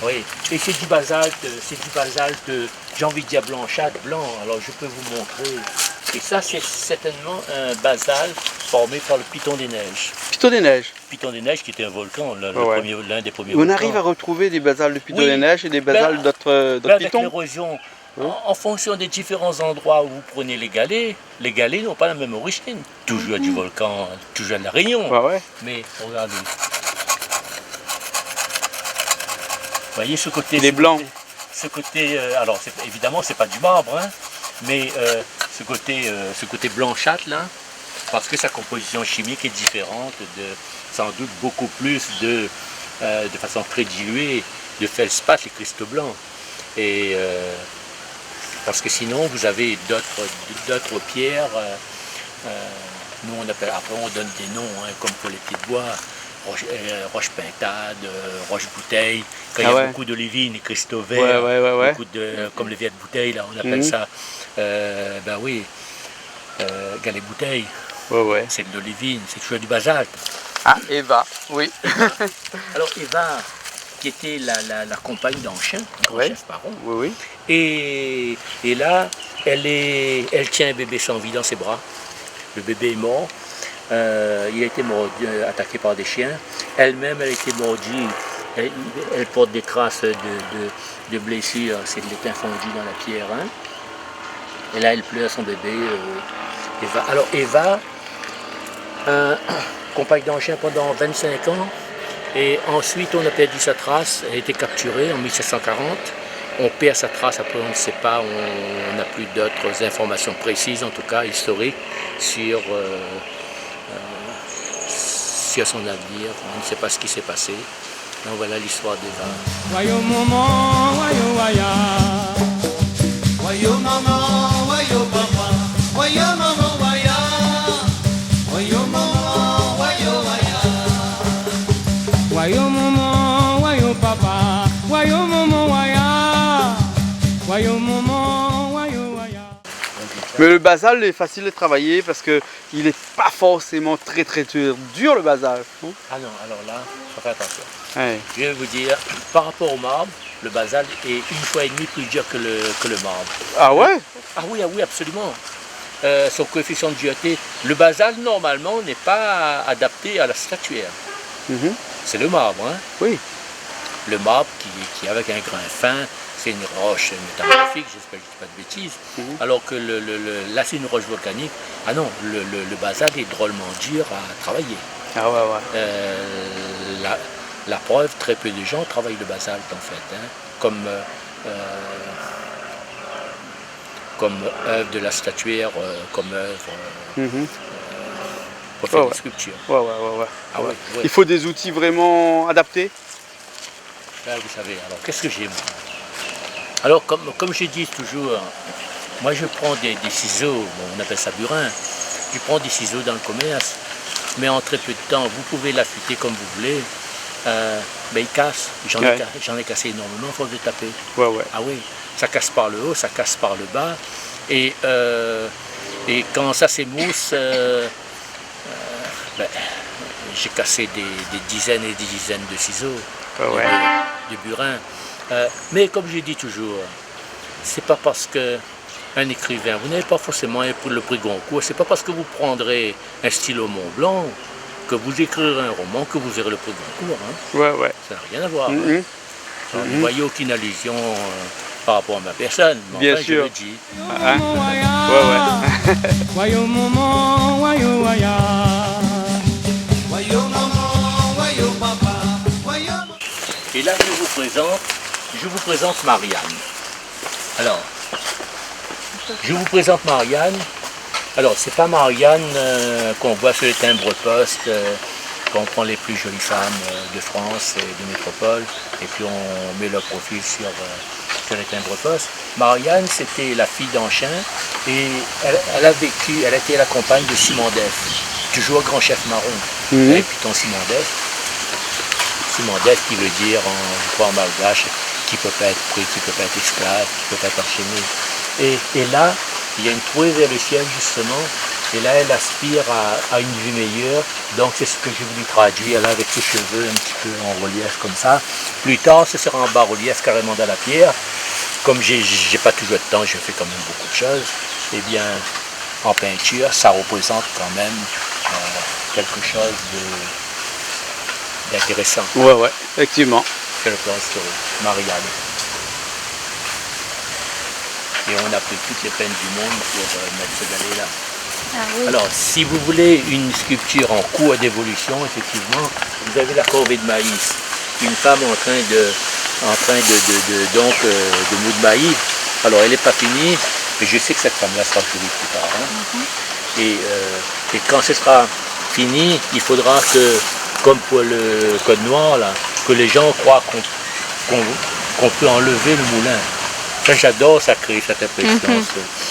Oui, et c'est du basalte, j'ai envie de dire blanchâtre, blanc. Alors je peux vous montrer Et ça, c'est certainement un basalte formé par le Piton des Neiges. Piton des Neiges. Piton des Neiges qui était un volcan, l'un des premiers On volcans. arrive à retrouver des basaltes de Piton Oui. des Neiges et des basaltes d'autres Avec pitons. l'érosion, en fonction des différents endroits où vous prenez les galets n'ont pas la même origine. Toujours du volcan, toujours de la Réunion. Ouais. Mais regardez. Vous voyez ce côté. Les blancs. Ce côté, alors évidemment c'est pas du marbre, hein, mais ce côté blanchâtre là, parce que sa composition chimique est différente, sans doute beaucoup plus de façon très diluée, de feldspath, les cristaux blancs. Et parce que sinon vous avez d'autres pierres, nous on appelle, après on donne des noms, hein, comme pour les petites bois, roche pintade, roche bouteille, quand il y a beaucoup d'olivines, cristaux verts, beaucoup de, comme les vieilles bouteilles, là on appelle ça, ben oui, galet bouteille, c'est de l'olivine, c'est toujours du basalte. Ah, Eva, oui. Alors Eva, qui était la compagne d'Anchin, chef baron, et là, elle tient un bébé sans vie dans ses bras, le bébé est mort. Il a été mordu, attaqué par des chiens. Elle-même, elle a été mordue. Elle porte des traces de blessures. C'est de l'étain fondu dans la pierre. Hein. Et là, elle pleure son bébé. Eva. Alors, Eva, compagne d'Anchin pendant 25 ans. Et ensuite, on a perdu sa trace. Elle a été capturée en 1740. On perd sa trace, après on ne sait pas, on n'a plus d'autres informations précises, en tout cas historiques, sur son avenir, on ne sait pas ce qui s'est passé. Donc voilà l'histoire d'Eva. Wayo maman, wayo waya. Wayo maman, wayo papa. Wayo maman, waya. Wayo maman, wayo waya. Wayo maman, wayo papa. Wayo maman, waya. Wayo maman, wayo waya. Mais le basalte est facile de travailler parce que il n'est pas forcément très dur le basalte. Ah non, alors là, il faut faire attention. Ouais. Je vais vous dire, par rapport au marbre, le basalte est 1,5 fois plus dur que le marbre. Ah ouais? Ah oui, absolument. Son coefficient de dureté, le basalte normalement n'est pas adapté à la statuaire. C'est le marbre, hein? Oui. Le marbre qui avec un grain fin, c'est une roche métamorphique, j'espère que je ne dis pas de bêtises, alors que là c'est une roche volcanique. Ah non, le basalte est drôlement dur à travailler. Ah ouais. La preuve, très peu de gens travaillent le basalte en fait, hein, comme œuvre de la statuaire, comme œuvre pour faire des sculptures. Ouais. Ah ouais. Il faut des outils vraiment adaptés. Là, vous savez, alors qu'est-ce que j'ai moi? Alors comme je dis toujours, moi je prends des ciseaux, bon, on appelle ça burin, je prends des ciseaux dans le commerce, mais en très peu de temps, vous pouvez l'affûter comme vous voulez, mais il casse, j'en ai cassé énormément à force de taper. Ah oui, ça casse par le haut, ça casse par le bas, et quand ça s'émousse, j'ai cassé des dizaines et des dizaines de ciseaux, de burin. Mais comme je dis toujours, c'est pas parce qu'un écrivain, vous n'avez pas forcément le prix Goncourt, c'est pas parce que vous prendrez un stylo Montblanc que vous écrirez un roman que vous aurez le prix Goncourt. Hein. Ça n'a rien à voir. Hein. Vous ne voyez aucune allusion par rapport à ma personne, mais bien enfin, sûr. je le dis. Wayo maman, wayo waya. Wayo maman, wayo papa. Et là, je vous présente Marianne. Alors, je vous présente Marianne. Alors, c'est pas Marianne qu'on voit sur les timbres-poste, quand on prend les plus jolies femmes de France et de métropole, et puis on met leur profil sur les timbres-poste. Marianne, c'était la fille d'Anchin, et elle a été la compagne de Simon Def, toujours grand chef marron, et puis ton Simon Def. Simon Def qui veut dire, je crois en malgache, qui ne peut pas être pris, qui ne peut pas être esclave, qui ne peut pas être enchaîné. Et là, il y a une trouée vers le ciel justement, et là elle aspire à une vie meilleure, donc c'est ce que je voulu traduire là avec ses cheveux un petit peu en relief comme ça. Plus tard, ce sera en bas-relief carrément dans la pierre. Comme j'ai pas toujours de temps, je fais quand même beaucoup de choses, eh bien en peinture, ça représente quand même quelque chose d'intéressant Ouais, effectivement. sur le plan historique, Marianne. Et on a pris toutes les peines du monde pour mettre ce galet-là. Ah oui. Alors, si vous voulez une sculpture en cours d'évolution, effectivement, vous avez la corvée de maïs. Une femme en train de mou de maïs. Alors, elle n'est pas finie, mais je sais que cette femme-là sera jolie plus tard. Hein. Et quand ce sera fini, il faudra que, comme pour le code noir, là, que les gens croient qu'on peut enlever le moulin. Ça, j'adore, ça crée cette impression.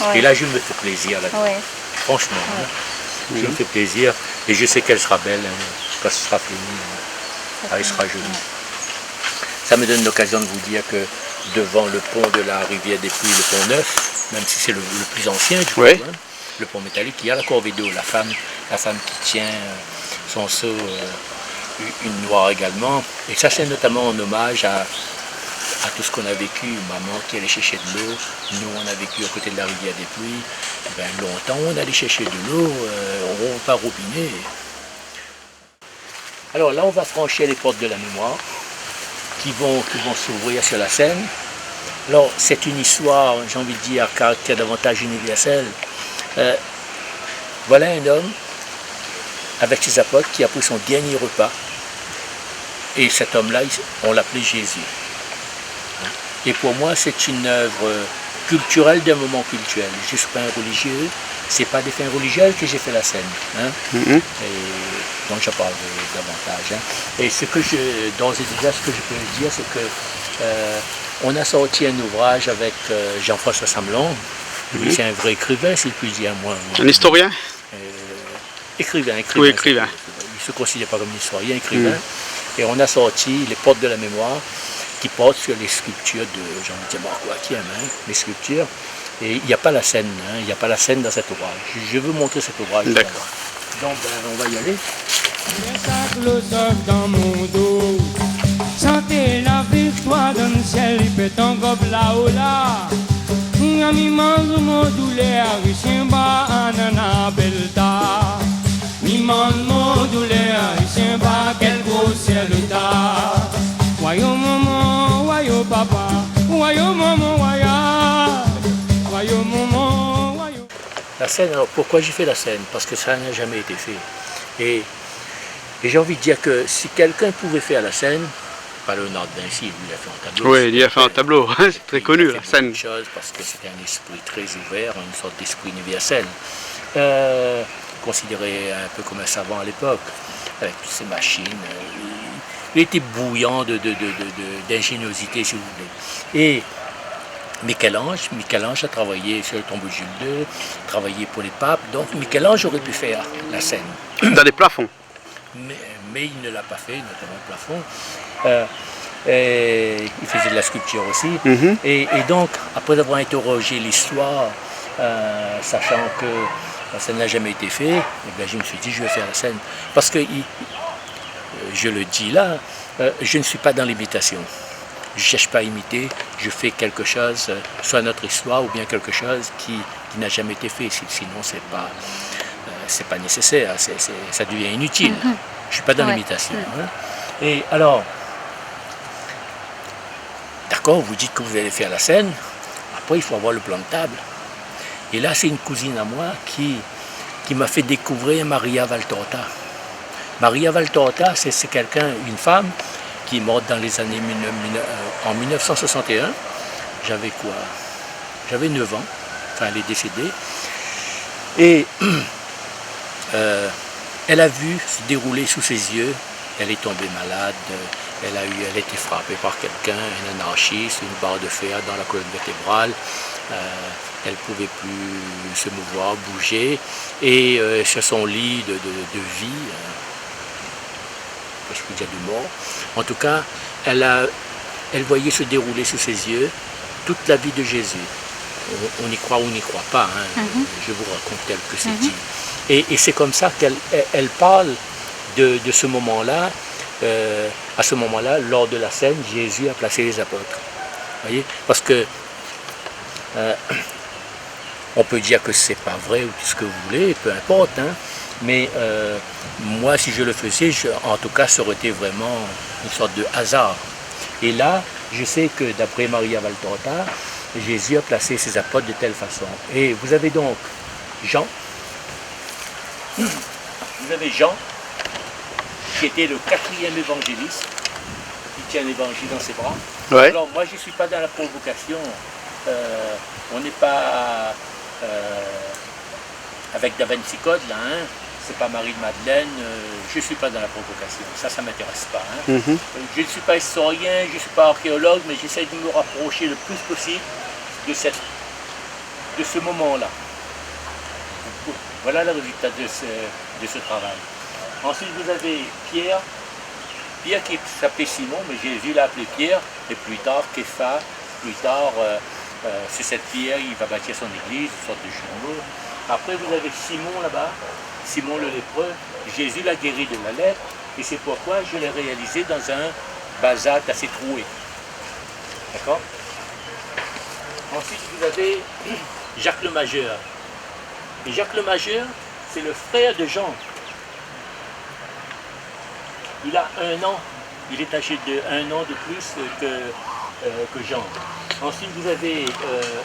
Ouais. Et là, je me fais plaisir là-dedans. Ouais. Franchement, hein. Je me fais plaisir et je sais qu'elle sera belle hein, quand ce sera fini. Hein. Elle sera jolie. Ça me donne l'occasion de vous dire que devant le pont de la rivière des Pluies, le pont neuf, même si c'est le plus ancien du coup, hein, le pont métallique, il y a la corvée d'eau, la femme qui tient son seau, une noire également. Et ça, c'est notamment en hommage à tout ce qu'on a vécu, maman qui allait chercher de l'eau, nous on a vécu à côté de la rivière des Pluies, ben, longtemps on allait chercher de l'eau, on pas robinet. Alors là on va franchir les portes de la mémoire qui vont s'ouvrir sur la Seine. Alors c'est une histoire, j'ai envie de dire, à caractère davantage universel. Voilà un homme avec ses apôtres qui a pris son dernier repas et cet homme-là, on l'appelait Jésus. Et pour moi, c'est une œuvre culturelle d'un moment culturel. Je ne suis pas un religieux, c'est pas des fins religieuses que j'ai fait la scène. Hein. Et donc j'en parlerai davantage. Hein. Et d'ores et déjà, ce que je peux dire, c'est que on a sorti un ouvrage avec Jean-François Samelon. Lui, c'est un vrai écrivain, si je puis dire. Moi, Un historien? Écrivain. Oui, écrivain. Il ne se considère pas comme un historien, écrivain. Et on a sorti Les Portes de la mémoire, qui porte sur les sculptures de Jean-Michel Marco-Hakiem, hein, les sculptures. Et il n'y a pas la scène, hein, il n'y a pas la scène dans cet ouvrage. Je veux montrer cet ouvrage. D'accord. Donc on va y aller. Dans mon dos, sentez la victoire dans le ciel, il peut en gobe là-haut là. Mi mando mo douleur, Richemba anana belta. Mi mando mo douleur, Richemba quel gros ciel ta. Wayo maman, wayo papa, wayo maman, wayo maman, wayo. La scène, alors pourquoi j'ai fait la scène? Parce que ça n'a jamais été fait. Et j'ai envie de dire que si quelqu'un pouvait faire la scène, pas Léonard de Vinci, lui il a fait un tableau. Oui, il a fait un tableau, c'est très connu la scène. Chose parce que c'était un esprit très ouvert, une sorte d'esprit universel. Considéré un peu comme un savant à l'époque, avec toutes ces machines. Il était bouillant d'ingéniosité, si vous voulez. Et Michel-Ange a travaillé sur le tombeau de Jules II, travaillé pour les papes, donc Michel-Ange aurait pu faire la scène. Dans des plafonds. Mais il ne l'a pas fait, notamment le plafond. Il faisait de la sculpture aussi. Et donc, après avoir interrogé l'histoire, sachant que ça n'a jamais été fait, eh bien, je me suis dit, je vais faire la scène. Parce que, je le dis là, je ne suis pas dans l'imitation. Je ne cherche pas à imiter, je fais quelque chose, soit notre histoire ou bien quelque chose qui n'a jamais été fait. Sinon, c'est pas nécessaire, ça devient inutile. Je ne suis pas dans l'imitation. Hein. Et alors, d'accord, vous dites que vous allez faire la scène, après il faut avoir le plan de table. Et là, c'est une cousine à moi qui m'a fait découvrir Maria Valtorta. Maria Valtorta, c'est une femme qui est morte dans les années en 1961. J'avais quoi? J'avais 9 ans, enfin elle est décédée. Et elle a vu se dérouler sous ses yeux, elle est tombée malade, elle a été frappée par quelqu'un, un anarchiste, une barre de fer dans la colonne vertébrale. Elle ne pouvait plus se mouvoir, bouger, et sur son lit de vie, je peux dire de mort, en tout cas, elle voyait se dérouler sous ses yeux toute la vie de Jésus. On y croit ou on n'y croit pas, hein. Je vous raconte tel que c'est dit. Et c'est comme ça qu'elle parle de ce moment-là. À ce moment-là, lors de la scène, Jésus a placé les apôtres. Voyez, parce que On peut dire que c'est pas vrai ou tout ce que vous voulez, peu importe, hein. Mais moi, si je le faisais, en tout cas, ça aurait été vraiment une sorte de hasard. Et là, je sais que d'après Maria Valtorta, Jésus a placé ses apôtres de telle façon. Et vous avez donc Jean. Vous avez Jean, qui était le 4e évangéliste, qui tient l'évangile dans ses bras. Ouais. Alors moi, je ne suis pas dans la provocation. On n'est pas avec Da Vinci Code, là, hein. C'est pas Marie de Madeleine, je ne suis pas dans la provocation, ça ne m'intéresse pas. Hein. Je ne suis pas historien, je ne suis pas archéologue, mais j'essaie de me rapprocher le plus possible de ce moment-là. Voilà le résultat de ce travail. Ensuite, vous avez Pierre qui s'appelait Simon, mais Jésus l'a appelé Pierre, et plus tard Képha, plus tard c'est cette pierre, il va bâtir son église, une sorte de jumeau. Après, vous avez Simon là-bas, Simon le lépreux, Jésus l'a guéri de la lèpre, et c'est pourquoi je l'ai réalisé dans un basalte assez troué. D'accord? Ensuite, vous avez Jacques le Majeur. Et Jacques le Majeur, c'est le frère de Jean. Il a 1 an, il est âgé de 1 an de plus que Jean. Ensuite, vous avez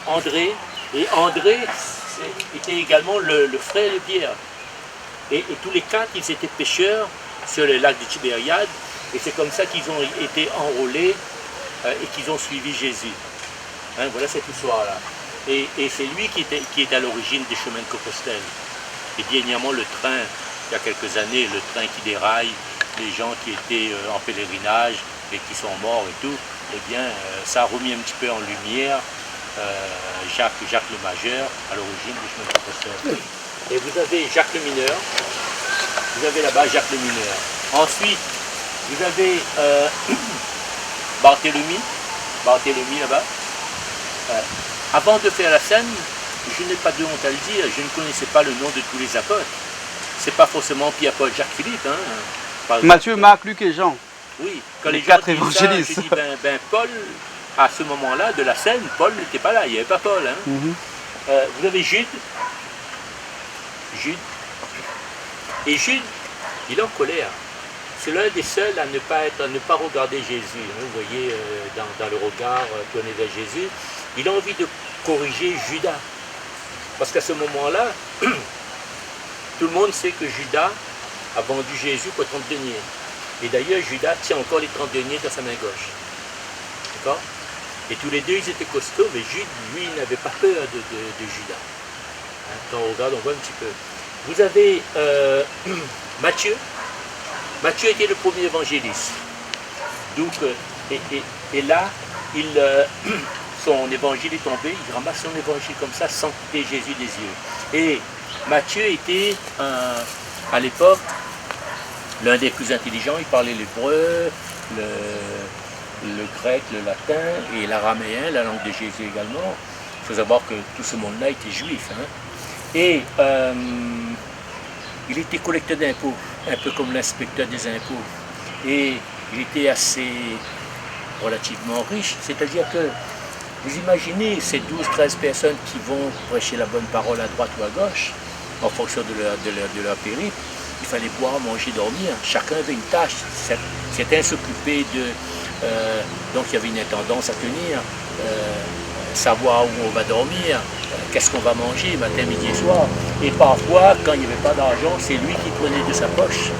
André, et André était également le frère de Pierre. Et tous les 4, ils étaient pêcheurs sur le lac de Tibériade, et c'est comme ça qu'ils ont été enrôlés et qu'ils ont suivi Jésus. Hein, voilà cette histoire-là. Et c'est lui qui est à l'origine des chemins de Compostelle. Et dernièrement, le train, il y a quelques années, le train qui déraille, les gens qui étaient en pèlerinage et qui sont morts et tout, eh bien, ça a remis un petit peu en lumière Jacques le Majeur à l'origine des chemins de Compostelle. Et vous avez Jacques le Mineur, vous avez là-bas Jacques le Mineur. Ensuite, vous avez Barthélemy là-bas. Avant de faire la scène, je n'ai pas de honte à le dire, je ne connaissais pas le nom de tous les apôtres. C'est pas forcément Pierre, Paul, Jacques, Philippe. Hein. Matthieu, Marc, Luc et Jean. Oui, quand les 4 gens disent ça, évangélistes. je dis, Paul, à ce moment-là de la scène, Paul n'était pas là, il n'y avait pas Paul. Hein. Vous avez Jude. Et Jude, il est en colère. C'est l'un des seuls à ne pas regarder Jésus. Hein. Vous voyez, dans le regard tourné vers Jésus, il a envie de corriger Judas. Parce qu'à ce moment-là, tout le monde sait que Judas a vendu Jésus pour 30 deniers. Et d'ailleurs, Judas tient encore les 30 deniers dans sa main gauche. D'accord? Et tous les deux, ils étaient costauds, mais Jude, lui, il n'avait pas peur de Judas. Hein, quand on regarde, on voit un petit peu. Vous avez Matthieu. Matthieu était le premier évangéliste. Donc, et là, son évangile est tombé, il ramasse son évangile comme ça, sans quitter Jésus des yeux. Et Matthieu était, à l'époque, l'un des plus intelligents. Il parlait l'hébreu, le grec, le latin et l'araméen, la langue de Jésus également. Il faut savoir que tout ce monde-là était juif. Hein. Et il était collecteur d'impôts, un peu comme l'inspecteur des impôts. Et il était assez relativement riche, c'est-à-dire que vous imaginez ces 12-13 personnes qui vont prêcher la bonne parole à droite ou à gauche, en fonction de leur périple. Il fallait boire, manger, dormir. Chacun avait une tâche. Certains s'occupaient de... donc il y avait une intendance à tenir, savoir où on va dormir, qu'est-ce qu'on va manger matin, midi et soir. Et parfois, quand il n'y avait pas d'argent, c'est lui qui prenait de sa poche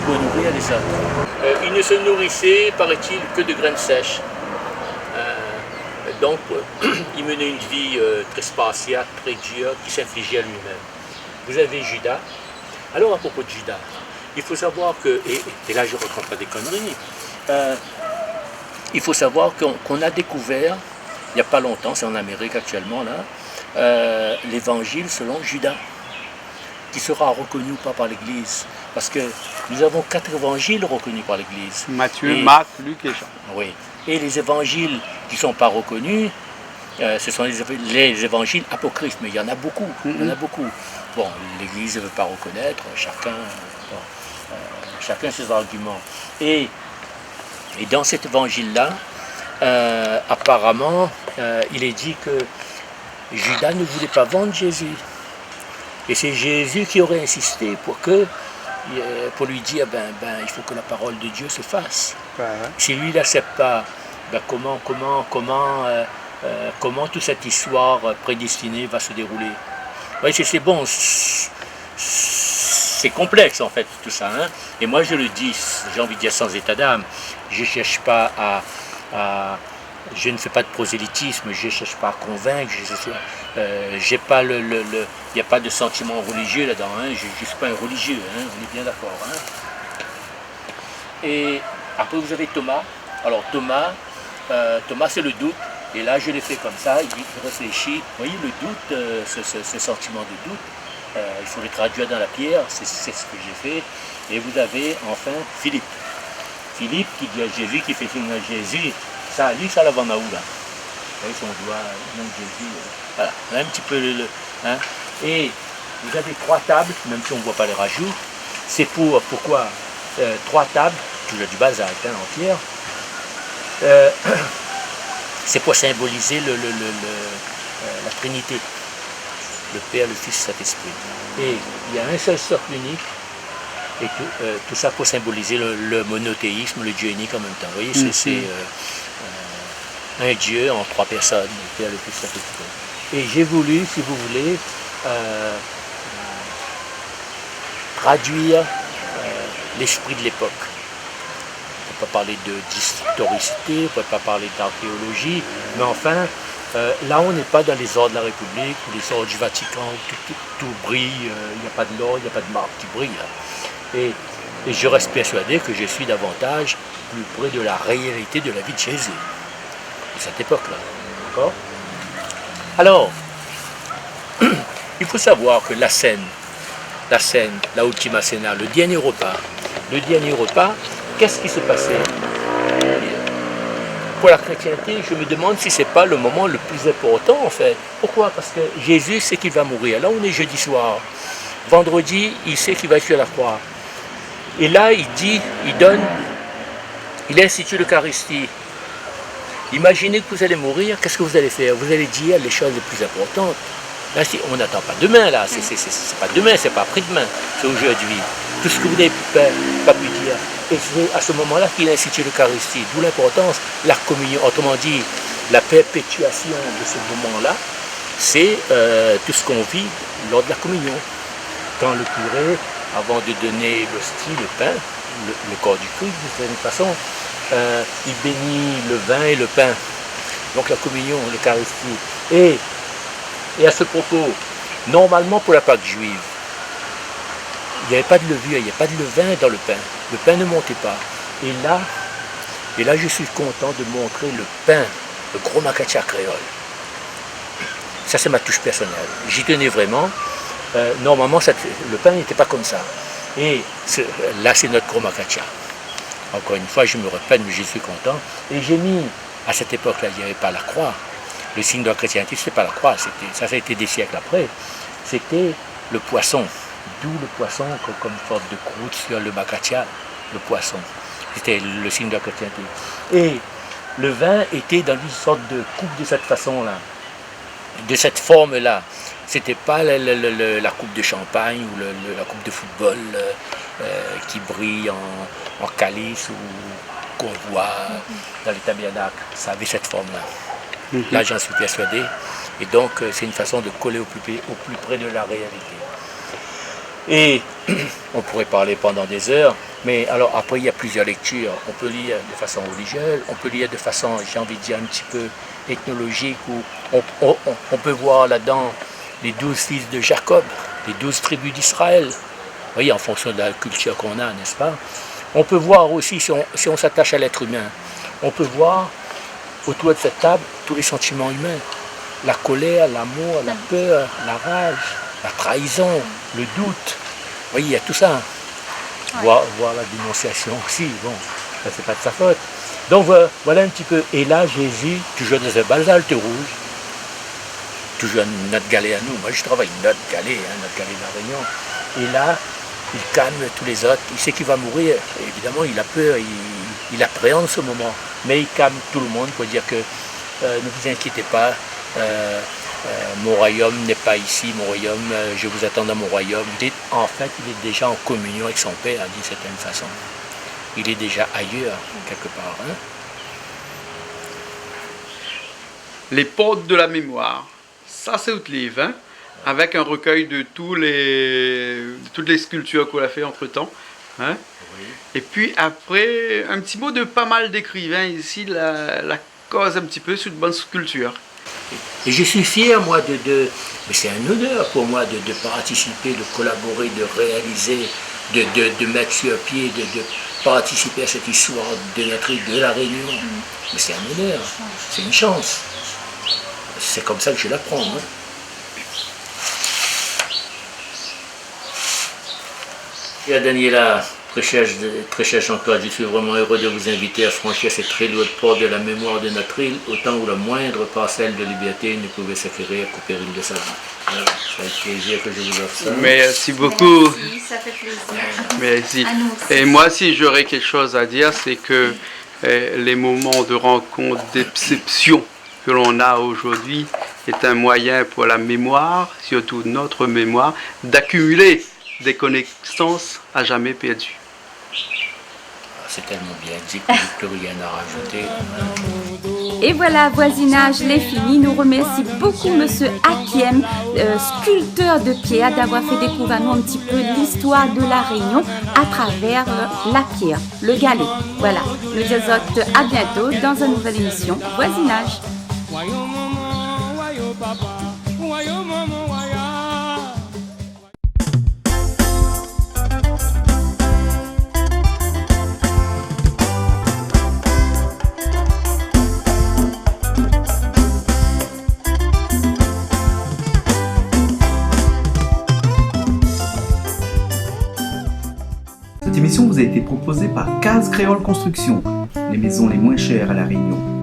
pour nourrir les autres. Il ne se nourrissait, paraît-il, que de graines sèches. Donc, il menait une vie très spartiate, très dure, qui s'infligeait à lui-même. Vous avez Judas. Alors, à propos de Judas, il faut savoir que, et là je ne raconte pas des conneries, il faut savoir qu'on a découvert, il n'y a pas longtemps, c'est en Amérique actuellement, là, l'évangile selon Judas, qui sera reconnu ou pas par l'Église. Parce que nous avons 4 évangiles reconnus par l'Église. Matthieu, Marc, Luc et Jean. Oui. Et les évangiles qui ne sont pas reconnus, ce sont les évangiles apocryphes, mais il y en a beaucoup. Il y en a beaucoup. Bon, l'Église ne veut pas reconnaître, chacun ses arguments. Et dans cet évangile-là, apparemment, il est dit que Judas ne voulait pas vendre Jésus. Et c'est Jésus qui aurait insisté pour lui dire, il faut que la parole de Dieu se fasse. Si lui n'accepte pas, comment toute cette histoire prédestinée va se dérouler? Oui, c'est bon, c'est complexe en fait tout ça. Hein? Et moi je le dis, j'ai envie de dire sans état d'âme, je cherche pas je ne fais pas de prosélytisme, je ne cherche pas à convaincre, j'ai pas il n'y a pas de sentiment religieux là-dedans, hein? Je ne suis pas un religieux, hein? On est bien d'accord. Hein? Et après vous avez Thomas. Alors Thomas c'est le doute, et là je l'ai fait comme ça, il réfléchit. Vous voyez le doute, ce sentiment de doute, il faut le traduire dans la pierre, c'est ce que j'ai fait. Et vous avez enfin Philippe. Philippe qui dit à Jésus, qui fait signe à Jésus, ça, lui, ça la vend à où là? Vous voyez son doigt, même Jésus, voilà, un petit peu hein? Et vous avez 3 tables, même si on ne voit pas les rajouts. C'est pourquoi 3 tables, toujours du basalte hein, en pierre. C'est pour symboliser la Trinité, le Père, le Fils, le Saint-Esprit. Et il y a un seul socle unique, et tout ça pour symboliser le monothéisme, le Dieu unique en même temps. Vous voyez, c'est un Dieu en 3 personnes, le Père, le Fils, le Saint-Esprit. Et j'ai voulu, si vous voulez, traduire l'esprit de l'époque. On ne peut pas parler d'historicité, on ne peut pas parler d'archéologie, mais enfin, là on n'est pas dans les ordres de la République ou les ordres du Vatican où tout brille, il n'y a pas de l'or, il n'y a pas de marque qui brille. Et je reste persuadé que je suis davantage plus près de la réalité de la vie de Jésus, de cette époque-là. D'accord ? Alors, il faut savoir que la scène, la Ultima Cena, le dernier repas, qu'est-ce qui se passait? Pour la chrétienté, je me demande si ce n'est pas le moment le plus important en fait. Pourquoi? Parce que Jésus sait qu'il va mourir. Là, on est jeudi soir. Vendredi, il sait qu'il va être sur la croix. Et là, il institue l'Eucharistie. Imaginez que vous allez mourir, qu'est-ce que vous allez faire? Vous allez dire les choses les plus importantes. Là, on n'attend pas demain, là. C'est pas demain, c'est pas après-demain, c'est aujourd'hui. Tout ce que vous n'avez pas pu dire. Et c'est à ce moment-là qu'il a institué l'Eucharistie. D'où l'importance, la communion. Autrement dit, la perpétuation de ce moment-là, c'est tout ce qu'on vit lors de la communion. Quand le curé, avant de donner l'hostie, le pain, le corps du Christ, de cette façon, il bénit le vin et le pain. Donc la communion, l'Eucharistie. Et à ce propos, normalement pour la Pâque juive, il n'y avait pas de levure, il n'y avait pas de levain dans le pain. Le pain ne montait pas. Et là je suis content de montrer le pain, le gros macacha créole. Ça c'est ma touche personnelle. J'y tenais vraiment. Normalement le pain n'était pas comme ça. Et là c'est notre gros macacha. Encore une fois, je me répète, mais je suis content. Et j'ai mis, à cette époque-là, il n'y avait pas la croix. Le signe de la chrétienté, ce n'était pas la croix. Ça a été des siècles après. C'était le poisson. D'où le poisson comme forme de croûte sur le macacha, le poisson. C'était le signe de la chrétienté. Et le vin était dans une sorte de coupe de cette façon-là, de cette forme-là. C'était pas la coupe de champagne ou la coupe de football qui brille en calice ou qu'on voit dans les tabernacles. Ça avait cette forme-là. Là, j'en suis persuadé. Et donc, c'est une façon de coller au plus près de la réalité. Et on pourrait parler pendant des heures, mais alors après, il y a plusieurs lectures. On peut lire de façon religieuse, on peut lire de façon, j'ai envie de dire, un petit peu ethnologique, où on peut voir là-dedans les 12 fils de Jacob, les 12 tribus d'Israël. Vous voyez, en fonction de la culture qu'on a, n'est-ce pas? On peut voir aussi, si on s'attache à l'être humain, on peut voir autour de cette table tous les sentiments humains. La colère, l'amour, la peur, la rage, la trahison, le doute. Vous voyez, il y a tout ça. Voir la dénonciation aussi, bon, ça c'est pas de sa faute. Donc voilà un petit peu. Et là, Jésus, toujours dans un basalte rouge, toujours notre galet à nous. Moi, je travaille notre galet de la Réunion. Et là, il calme tous les autres. Il sait qu'il va mourir. Et évidemment, il a peur, il appréhende ce moment. Mais il calme tout le monde pour dire que ne vous inquiétez pas, Mon royaume n'est pas ici, mon royaume, je vous attends dans mon royaume. En fait, il est déjà en communion avec son Père, d'une certaine façon. Il est déjà ailleurs, quelque part. Hein? Les portes de la mémoire, ça c'est autre livre, hein? Avec un recueil de toutes les sculptures qu'on a fait entre-temps. Hein? Oui. Et puis après, un petit mot de pas mal d'écrivains ici, la cause un petit peu sur de bonnes sculptures. Et je suis fier, moi, mais c'est un honneur pour moi de participer, de collaborer, de réaliser, de mettre sur pied, de participer à cette histoire de notre île, de la Réunion. Mais c'est un honneur, c'est une chance. C'est comme ça que je la prends. Hein. Et à Daniela, très cher Jean-Claude, je suis vraiment heureux de vous inviter à franchir cette très lourde porte de la mémoire de notre île, autant où la moindre parcelle de liberté ne pouvait s'acquérir qu'au péril de sa vie. Voilà, c'est avec plaisir que je vous offre ça. Merci beaucoup. Merci, ça fait plaisir. Merci. À nous aussi. Et moi, si j'aurais quelque chose à dire, c'est que les moments de rencontre, d'exception que l'on a aujourd'hui est un moyen pour la mémoire, surtout notre mémoire, d'accumuler des connaissances à jamais perdues. C'est tellement bien dit que je n'ai plus rien à rajouter. Et voilà, voisinage, les fini. Nous remercions beaucoup Monsieur Hakiem, sculpteur de pierre, d'avoir fait découvrir à nous un petit peu l'histoire de la Réunion à travers la pierre, le galet. Voilà, nous vous autres à bientôt dans une nouvelle émission Voisinage. Cette émission vous a été proposée par Case Créole Construction, les maisons les moins chères à La Réunion.